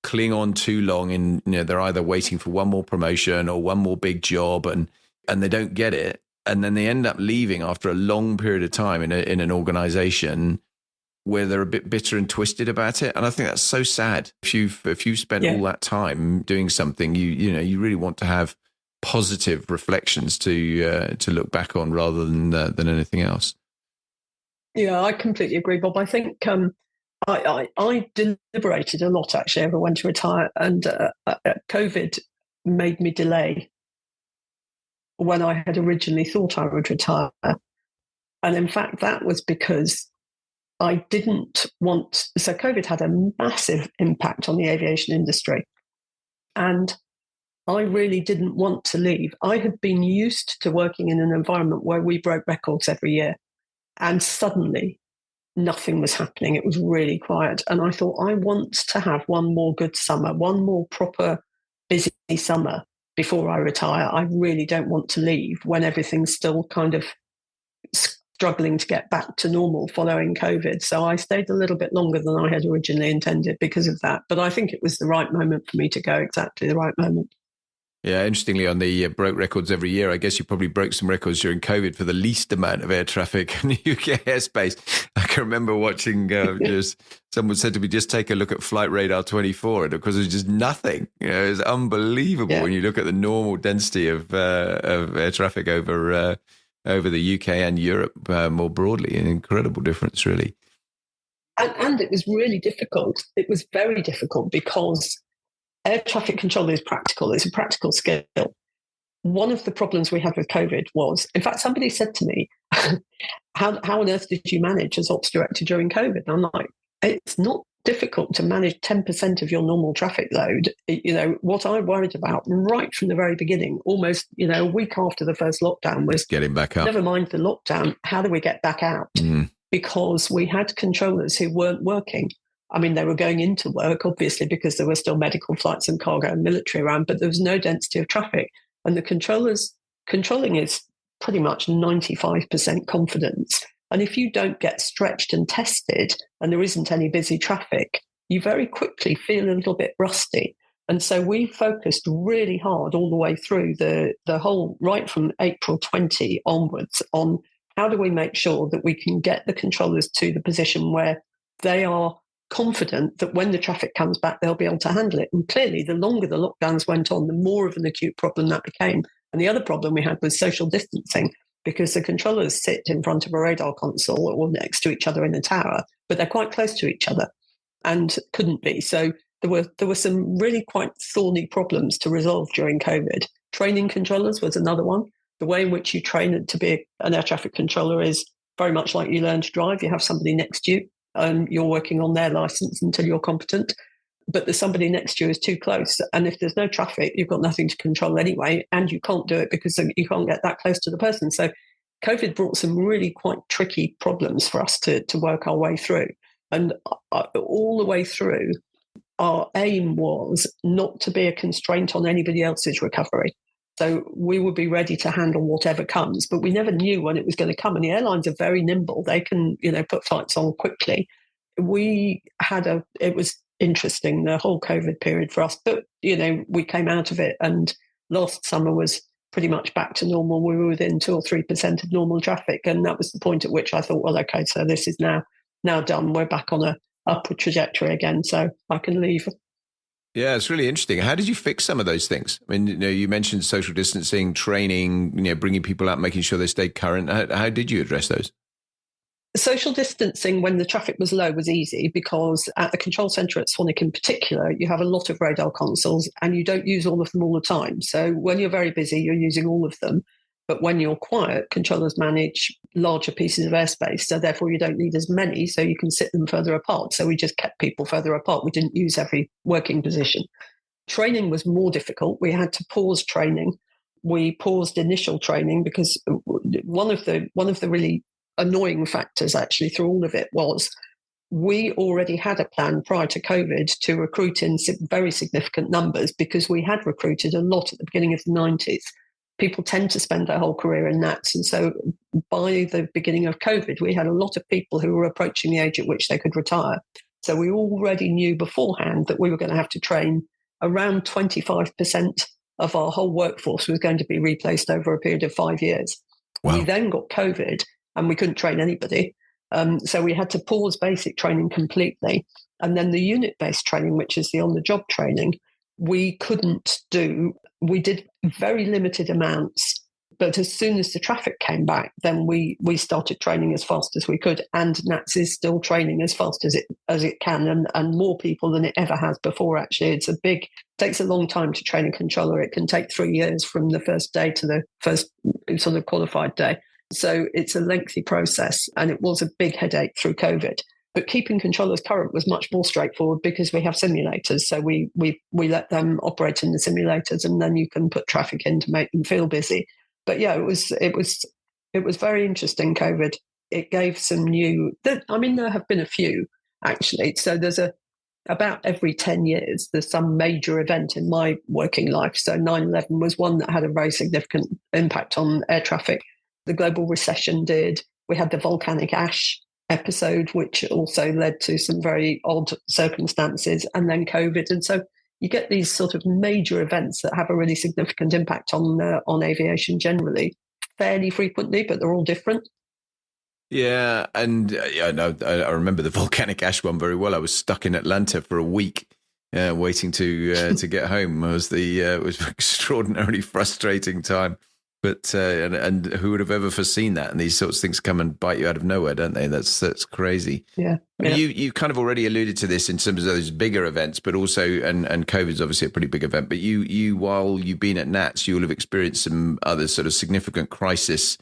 cling on too long and they're either waiting for one more promotion or one more big job and they don't get it. And then they end up leaving after a long period of time in an organization where they're a bit bitter and twisted about it. And I think that's so sad. If you've spent all that time doing something, you really want to have positive reflections to look back on rather than anything else. Yeah, I completely agree, Bob. I think I deliberated a lot actually over when to retire, and COVID made me delay when I had originally thought I would retire. And in fact, that was because I didn't want. So COVID had a massive impact on the aviation industry, and I really didn't want to leave. I had been used to working in an environment where we broke records every year, and suddenly nothing was happening. It was really quiet. And I thought, I want to have one more good summer, one more proper busy summer before I retire. I really don't want to leave when everything's still kind of struggling to get back to normal following COVID. So I stayed a little bit longer than I had originally intended because of that. But I think it was the right moment for me to go, exactly the right moment. Yeah, interestingly, on the broke records every year, I guess you probably broke some records during COVID for the least amount of air traffic in the UK airspace. I can remember watching, someone said to me, just take a look at Flight Radar 24, and because there's just nothing. It's unbelievable when you look at the normal density of air traffic over the UK and Europe more broadly. An incredible difference, really. And it was really difficult. It was very difficult because air traffic control is practical. It's a practical skill. One of the problems we had with COVID was, in fact, somebody said to me, how on earth did you manage as ops director during COVID? And I'm like, it's not difficult to manage 10% of your normal traffic load. What I worried about right from the very beginning, almost, a week after the first lockdown, was getting back up. Never mind the lockdown, how do we get back out? Because we had controllers who weren't working. I mean, they were going into work, obviously, because there were still medical flights and cargo and military around, but there was no density of traffic. And the controlling is pretty much 95% confidence. And if you don't get stretched and tested and there isn't any busy traffic, you very quickly feel a little bit rusty. And so we focused really hard all the way through the whole, right from April 20 onwards, on how do we make sure that we can get the controllers to the position where they are confident that when the traffic comes back, they'll be able to handle it. And clearly, the longer the lockdowns went on, the more of an acute problem that became. And the other problem we had was social distancing, because the controllers sit in front of a radar console or next to each other in a tower, but they're quite close to each other and couldn't be. So there were some really quite thorny problems to resolve during COVID. Training controllers was another one. The way in which you train to be an air traffic controller is very much like you learn to drive. You have somebody next to you, and you're working on their license until you're competent. But there's somebody next to you is too close. And if there's no traffic, you've got nothing to control anyway, and you can't do it because you can't get that close to the person. So COVID brought some really quite tricky problems for us to work our way through. And all the way through, our aim was not to be a constraint on anybody else's recovery. So we would be ready to handle whatever comes, but we never knew when it was going to come. And the airlines are very nimble. They can, put flights on quickly. It was interesting, the whole COVID period for us, but, we came out of it, and last summer was pretty much back to normal. We were within 2 or 3% of normal traffic. And that was the point at which I thought, well, okay, so this is now done. We're back on a upward trajectory again, so I can leave. Yeah, it's really interesting. How did you fix some of those things? I mean, you mentioned social distancing, training, bringing people out, making sure they stayed current. How did you address those? Social distancing when the traffic was low was easy, because at the control centre at Sonic in particular, you have a lot of radar consoles and you don't use all of them all the time. So when you're very busy, you're using all of them. But when you're quiet, controllers manage larger pieces of airspace. So therefore, you don't need as many, so you can sit them further apart. So we just kept people further apart. We didn't use every working position. Training was more difficult. We had to pause training. We paused initial training because one of the really annoying factors actually through all of it was we already had a plan prior to COVID to recruit in very significant numbers, because we had recruited a lot at the beginning of the 90s. People tend to spend their whole career in NATS. And so by the beginning of COVID, we had a lot of people who were approaching the age at which they could retire. So we already knew beforehand that we were going to have to train around 25% of our whole workforce was going to be replaced over a period of 5 years. Wow. We then got COVID and we couldn't train anybody. So we had to pause basic training completely. And then the unit-based training, which is the on-the-job training, we couldn't do. We did very limited amounts, but as soon as the traffic came back, then we started training as fast as we could. And NATS is still training as fast as it can, and more people than it ever has before. Actually, takes a long time to train a controller. It can take 3 years from the first day to the first sort of qualified day. So it's a lengthy process, and it was a big headache through COVID. But keeping controllers current was much more straightforward because we have simulators. So we let them operate in the simulators, and then you can put traffic in to make them feel busy. But yeah, it was very interesting, COVID. It gave some there have been a few actually. So there's about every 10 years, there's some major event in my working life. So 9/11 was one that had a very significant impact on air traffic. The global recession did. We had the volcanic ash episode, which also led to some very odd circumstances, and then COVID. And so you get these sort of major events that have a really significant impact on aviation generally, fairly frequently, but they're all different. Yeah, and I remember the volcanic ash one very well. I was stuck in Atlanta for a week, waiting to get home. It was an extraordinarily frustrating time. But and who would have ever foreseen that? And these sorts of things come and bite you out of nowhere, don't they? That's crazy. Yeah. I mean, you kind of already alluded to this in terms of those bigger events, but also and COVID's obviously a pretty big event. But you while you've been at NATS, you will have experienced some other sort of significant crisis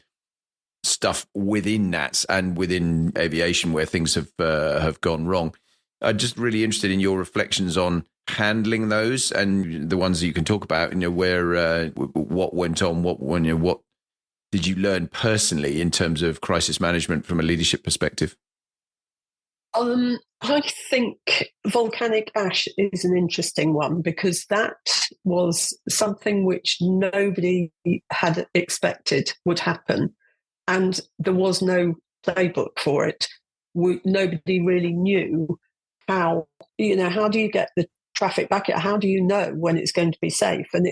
stuff within NATS and within aviation where things have gone wrong. I'm just really interested in your reflections on handling those and the ones that you can talk about, where what went on, what did you learn personally in terms of crisis management from a leadership perspective? I think volcanic ash is an interesting one because that was something which nobody had expected would happen, and there was no playbook for it. Nobody really knew how do you get the traffic back? How do you know when it's going to be safe? And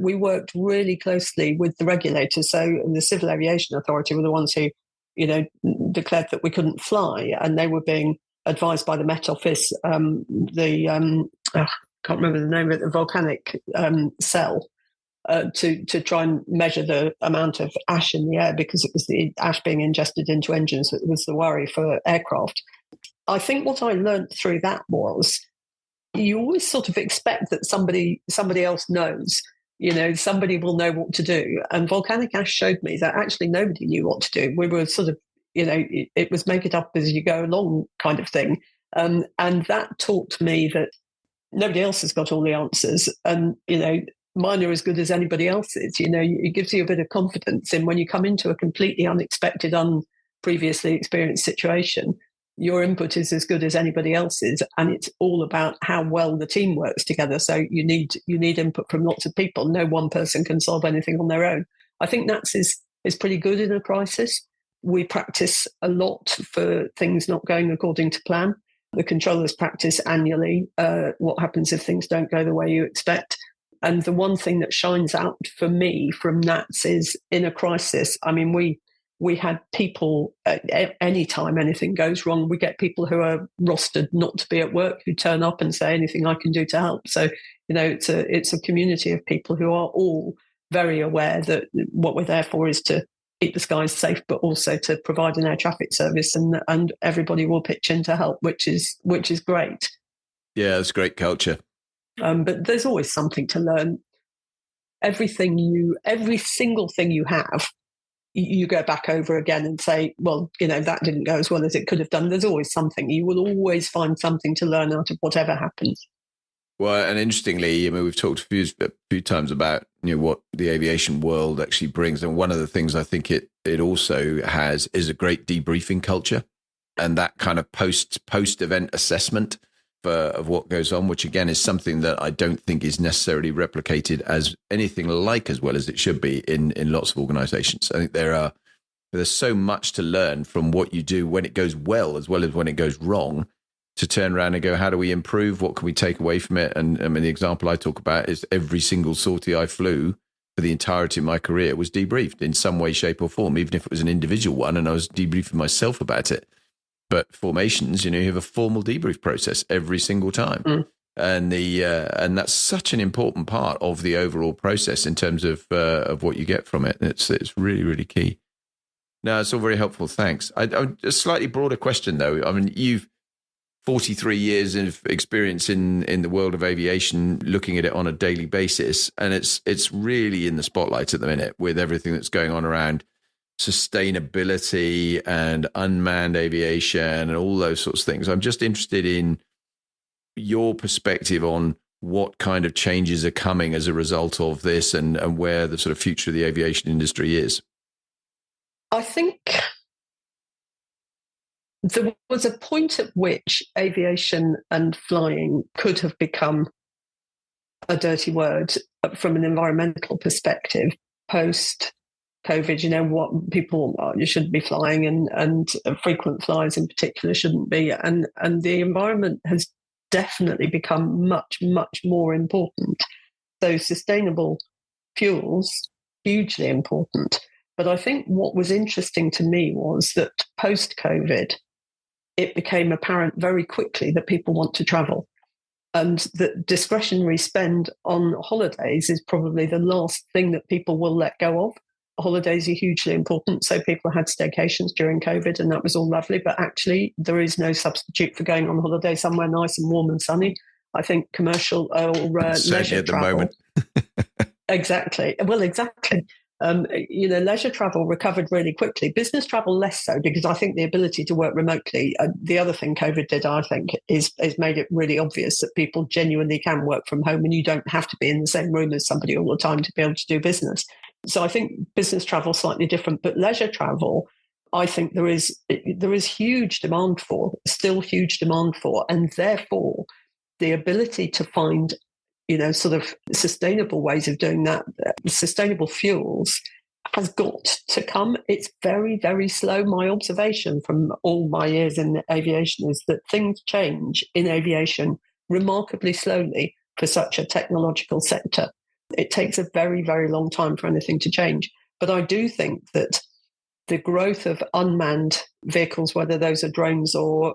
we worked really closely with the regulators. So the Civil Aviation Authority were the ones who, declared that we couldn't fly, and they were being advised by the Met Office, can't remember the name of it, the volcanic cell, to try and measure the amount of ash in the air, because it was the ash being ingested into engines that was the worry for aircraft. I think what I learned through that was you always sort of expect that somebody else knows. Somebody will know what to do. And volcanic ash showed me that actually nobody knew what to do. We were sort of, it was make it up as you go along kind of thing. And that taught me that nobody else has got all the answers. And, mine are as good as anybody else's. It gives you a bit of confidence in when you come into a completely unexpected, previously experienced situation. Your input is as good as anybody else's, and it's all about how well the team works together. So you need input from lots of people. No one person can solve anything on their own. I think that's is pretty good in a crisis. We practice a lot for things not going according to plan. The controllers practice annually what happens if things don't go the way you expect. And the one thing that shines out for me from NATS is in a crisis. I mean, we had people, any time anything goes wrong, we get people who are rostered not to be at work, who turn up and say anything I can do to help. So, it's a community of people who are all very aware that what we're there for is to keep the skies safe, but also to provide an air traffic service, and everybody will pitch in to help, which is great. Yeah, it's great culture. But there's always something to learn. Every single thing you have, you go back over again and say, well, that didn't go as well as it could have done. There's always something. You will always find something to learn out of whatever happens. Well, and interestingly, we've talked a few times about what the aviation world actually brings, and one of the things I think it also has is a great debriefing culture, and that kind of post event assessment of what goes on, which again is something that I don't think is necessarily replicated as anything like as well as it should be in lots of organizations. I think there's so much to learn from what you do when it goes well as when it goes wrong, to turn around and go, how do we improve? What can we take away from it? And I mean, the example I talk about is every single sortie I flew for the entirety of my career was debriefed in some way, shape or form, even if it was an individual one and I was debriefing myself about it. But formations, you have a formal debrief process every single time. And and that's such an important part of the overall process in terms of what you get from it. It's really, really key. No, it's all very helpful. Thanks. A slightly broader question, though. I mean, you've 43 years of experience in the world of aviation, looking at it on a daily basis, and it's really in the spotlight at the minute with everything that's going on around sustainability and unmanned aviation and all those sorts of things. I'm just interested in your perspective on what kind of changes are coming as a result of this, and where the sort of future of the aviation industry is. I think there was a point at which aviation and flying could have become a dirty word from an environmental perspective post-COVID. What people, you shouldn't be flying, and frequent flyers in particular shouldn't be. And the environment has definitely become much, much more important. So sustainable fuels, hugely important. But I think what was interesting to me was that post-COVID, it became apparent very quickly that people want to travel, and that discretionary spend on holidays is probably the last thing that people will let go of. Holidays are hugely important. So people had staycations during COVID, and that was all lovely. But actually, there is no substitute for going on holiday somewhere nice and warm and sunny. I think commercial or leisure at the travel. moment. Exactly. Well, exactly. Leisure travel recovered really quickly. Business travel less so, because I think the ability to work remotely. The other thing COVID did, I think, is made it really obvious that people genuinely can work from home, and you don't have to be in the same room as somebody all the time to be able to do business. So I think business travel slightly different, but leisure travel, I think there is huge demand for, still huge demand for, and therefore the ability to find sort of sustainable ways of doing that, sustainable fuels, has got to come. It's very, very slow. My observation from all my years in aviation is that things change in aviation remarkably slowly for such a technological sector. It takes a very, very long time for anything to change. But I do think that the growth of unmanned vehicles, whether those are drones or,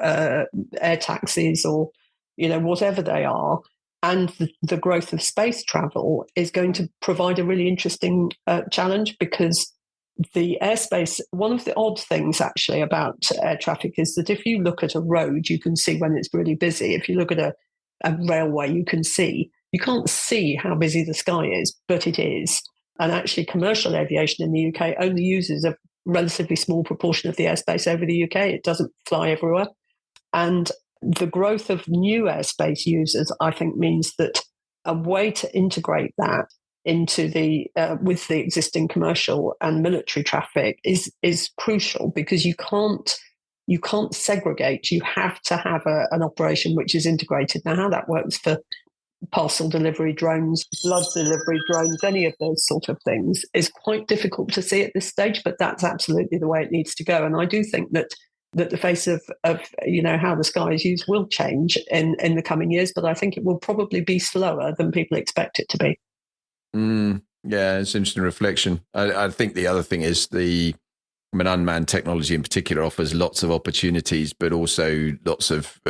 air taxis or, whatever they are, and the growth of space travel is going to provide a really interesting challenge, because the airspace, one of the odd things actually about air traffic is that if you look at a road, you can see when it's really busy. If you look at a railway, you can't see how busy the sky is, but it is. And actually, commercial aviation in the UK only uses a relatively small proportion of the airspace over the UK. It doesn't fly everywhere. And the growth of new airspace users, I think, means that a way to integrate that into with the existing commercial and military traffic is crucial, because you can't segregate. You have to have an operation which is integrated. Now, how that works for parcel delivery drones, blood delivery drones, any of those sort of things is quite difficult to see at this stage, but that's absolutely the way it needs to go. And I do think that the face of how the sky is used will change in the coming years, but I think it will probably be slower than people expect it to be. Yeah, it's an interesting reflection. I think the other thing is unmanned technology in particular offers lots of opportunities, but also lots of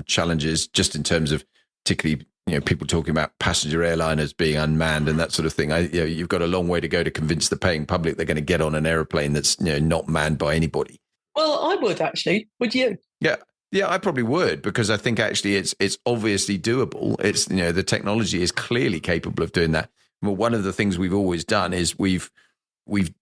challenges, just in terms of particularly people talking about passenger airliners being unmanned and that sort of thing. You've got a long way to go to convince the paying public they're going to get on an aeroplane that's not manned by anybody. Well, I would actually. Would you? Yeah, I probably would, because I think actually it's obviously doable. It's the technology is clearly capable of doing that. Well, one of the things we've always done is we've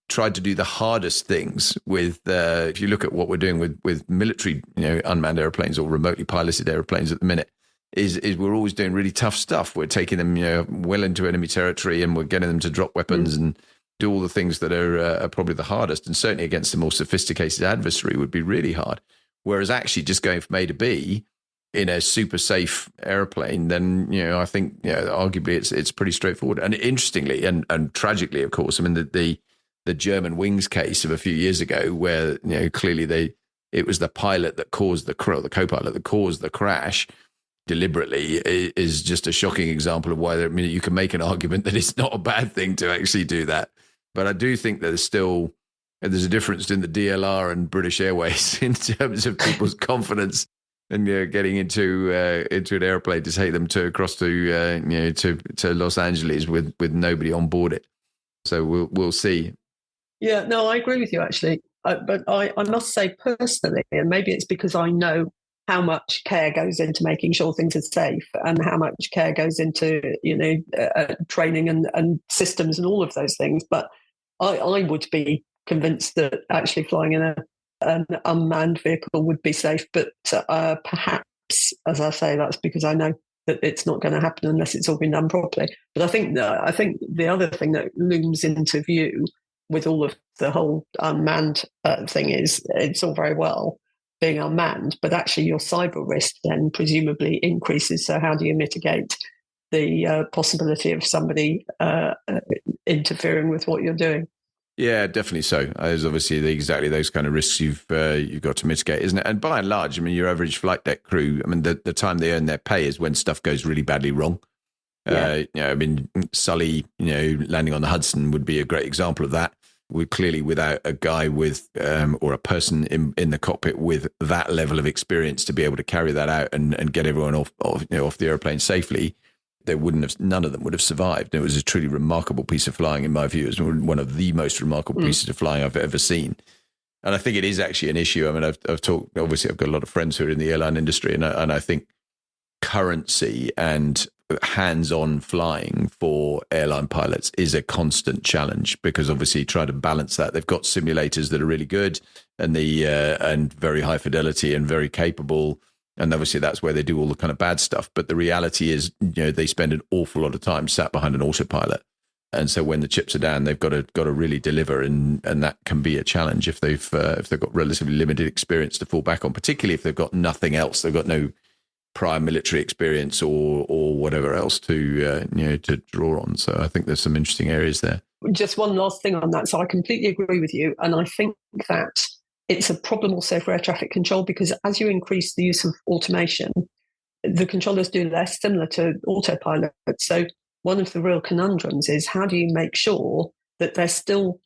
tried to do the hardest things with. If you look at what we're doing with military, unmanned airplanes or remotely piloted airplanes at the minute, is we're always doing really tough stuff. We're taking them, well into enemy territory, and we're getting them to drop weapons and do all the things that are probably the hardest, and certainly against a more sophisticated adversary would be really hard. Whereas actually just going from A to B in a super safe airplane, then I think arguably it's pretty straightforward. And interestingly and tragically, of course, I mean the German wings case of a few years ago, where clearly it was the pilot that caused the co-pilot that caused the crash deliberately, is just a shocking example of why you can make an argument that it's not a bad thing to actually do that. But I do think that there's a difference in the DLR and British Airways in terms of people's confidence and getting into an airplane to take them across to Los Angeles with nobody on board it. So we'll see. Yeah, no, I agree with you actually. But I must say personally, and maybe it's because I know how much care goes into making sure things are safe, and how much care goes into training and systems and all of those things. But I would be convinced that actually flying in an unmanned vehicle would be safe. But perhaps, as I say, that's because I know that it's not going to happen unless it's all been done properly. But I think the other thing that looms into view with all of the whole unmanned thing is it's all very well being unmanned, but actually your cyber risk then presumably increases. So how do you mitigate the possibility of somebody interfering with what you're doing? Yeah, definitely so. There's obviously exactly those kind of risks you've got to mitigate, isn't it? And by and large, I mean, your average flight deck crew, I mean, the time they earn their pay is when stuff goes really badly wrong. Yeah. I mean, Sully, landing on the Hudson would be a great example of that. We're clearly without a guy with or a person in the cockpit with that level of experience to be able to carry that out and get everyone off the airplane safely. None of them would have survived. It was a truly remarkable piece of flying, in my view. It was one of the most remarkable pieces of flying I've ever seen. And I think it is actually an issue. I mean, I've talked, obviously I've got a lot of friends who are in the airline industry, and I think currency and hands-on flying for airline pilots is a constant challenge, because obviously try to balance that. They've got simulators that are really good and and very high fidelity and very capable. And obviously that's where they do all the kind of bad stuff. But the reality is, they spend an awful lot of time sat behind an autopilot. And so when the chips are down, they've got to really deliver. And that can be a challenge if they've got relatively limited experience to fall back on, particularly if they've got nothing else. They've got no prior military experience or whatever else to draw on. So I think there's some interesting areas there. Just one last thing on that. So I completely agree with you. And I think that it's a problem also for air traffic control, because as you increase the use of automation, the controllers do less, similar to autopilot. So one of the real conundrums is, how do you make sure that they're still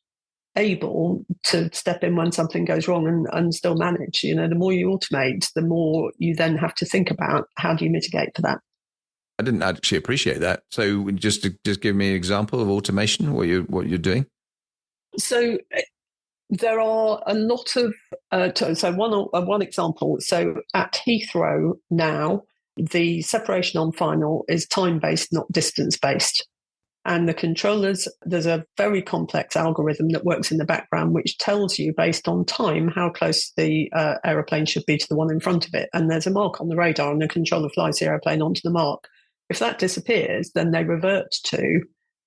able to step in when something goes wrong and still manage. The more you automate, the more you then have to think about how do you mitigate for that. I didn't actually appreciate that. So just give me an example of automation, what you're doing. So there are a lot of one example. So at Heathrow now, the separation on final is time-based, not distance-based. And the controllers, there's a very complex algorithm that works in the background, which tells you based on time how close the aeroplane should be to the one in front of it. And there's a mark on the radar, and the controller flies the aeroplane onto the mark. If that disappears, then they revert to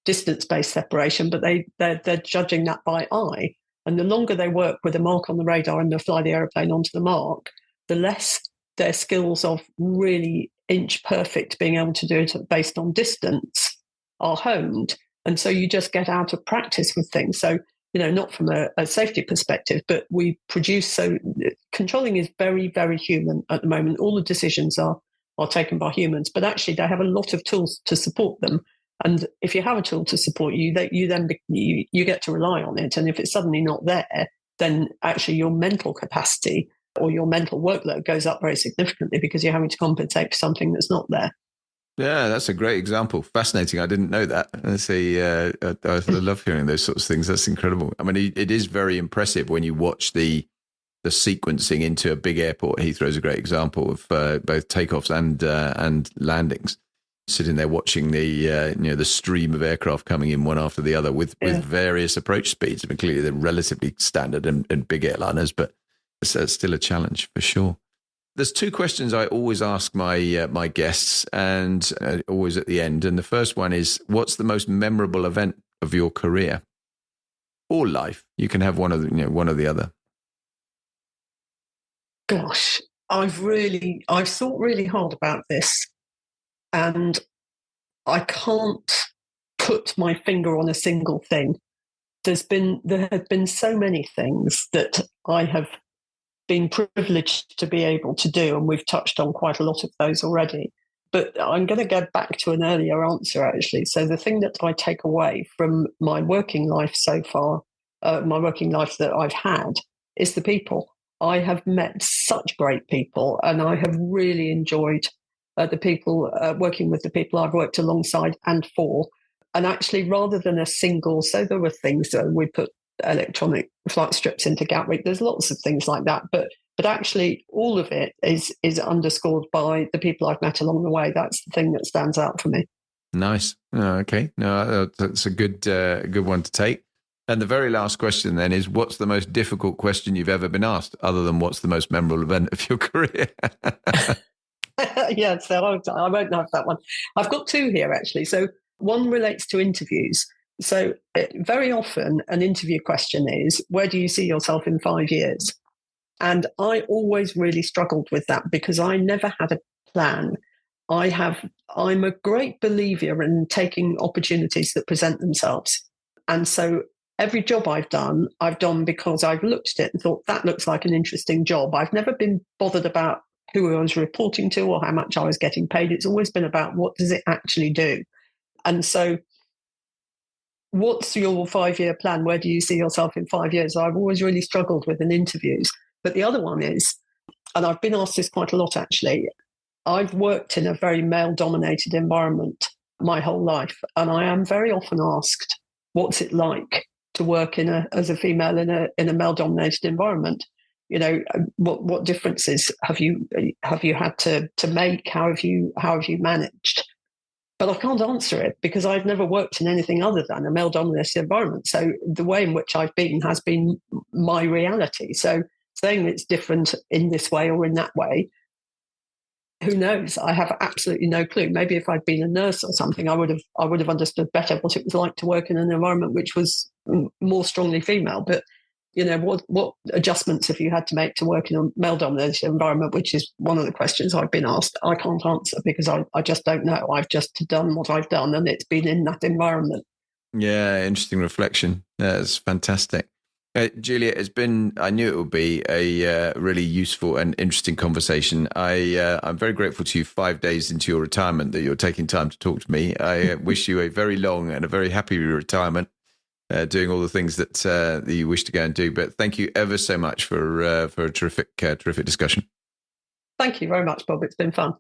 distance-based separation, but they're judging that by eye. And the longer they work with a mark on the radar and they fly the aeroplane onto the mark, the less their skills of really inch perfect being able to do it based on distance are honed. And so you just get out of practice with things. So, not from a safety perspective, but we produce, so controlling is very, very human at the moment. All the decisions are taken by humans, but actually they have a lot of tools to support them. And if you have a tool to support you, that you get to rely on it. And if it's suddenly not there, then actually your mental capacity or your mental workload goes up very significantly because you're having to compensate for something that's not there. Yeah, that's a great example. Fascinating. I didn't know that. I love hearing those sorts of things. That's incredible. I mean, it is very impressive when you watch the sequencing into a big airport. Heathrow is a great example of both takeoffs and landings. Sitting there watching the stream of aircraft coming in one after the other with various approach speeds. I mean, clearly they're relatively standard and big airliners, but it's still a challenge for sure. There's two questions I always ask my guests, and always at the end. And the first one is, what's the most memorable event of your career or life? You can have one or the other. Gosh, I've thought really hard about this, and I can't put my finger on a single thing. There have been so many things that I have been privileged to be able to do, and we've touched on quite a lot of those already. But I'm going to go back to an earlier answer, actually. So the thing that I take away from my working life so far, my working life that I've had, is the people. I have met such great people, and I have really enjoyed the people, working with the people I've worked alongside and for. And actually, rather than a single, so there were things that we put electronic flight strips into Gatwick. There's lots of things like that, but actually all of it is underscored by the people I've met along the way. That's the thing that stands out for me. Nice. Okay. No, that's a good one to take. And the very last question then is, what's the most difficult question you've ever been asked, other than what's the most memorable event of your career? Yeah, so I won't have that one. I've got two here, actually. So one relates to interviews. So very often an interview question is, where do you see yourself in 5 years? And I always really struggled with that because I never had a plan. I'm a great believer in taking opportunities that present themselves. And so every job I've done because I've looked at it and thought, that looks like an interesting job. I've never been bothered about who I was reporting to or how much I was getting paid. It's always been about, what does it actually do? And so, what's your 5-year plan? Where do you see yourself in 5 years? I've always really struggled with in interviews. But the other one is, and I've been asked this quite a lot actually, I've worked in a very male-dominated environment my whole life. And I am very often asked, what's it like to work as a female in a male-dominated environment? What differences have you had to make? How have you managed? But I can't answer it because I've never worked in anything other than a male-dominated environment. So the way in which I've been has been my reality. So saying it's different in this way or in that way, who knows? I have absolutely no clue. Maybe if I'd been a nurse or something, I would have understood better what it was like to work in an environment which was more strongly female. But what adjustments have you had to make to work in a male-dominated environment, which is one of the questions I've been asked. I can't answer because I just don't know. I've just done what I've done, and it's been in that environment. Yeah, interesting reflection. That's fantastic. Juliet, I knew it would be a really useful and interesting conversation. I'm very grateful to you 5 days into your retirement that you're taking time to talk to me. I wish you a very long and a very happy retirement. doing all the things that you wish to go and do. But thank you ever so much for a terrific discussion. Thank you very much, Bob. It's been fun.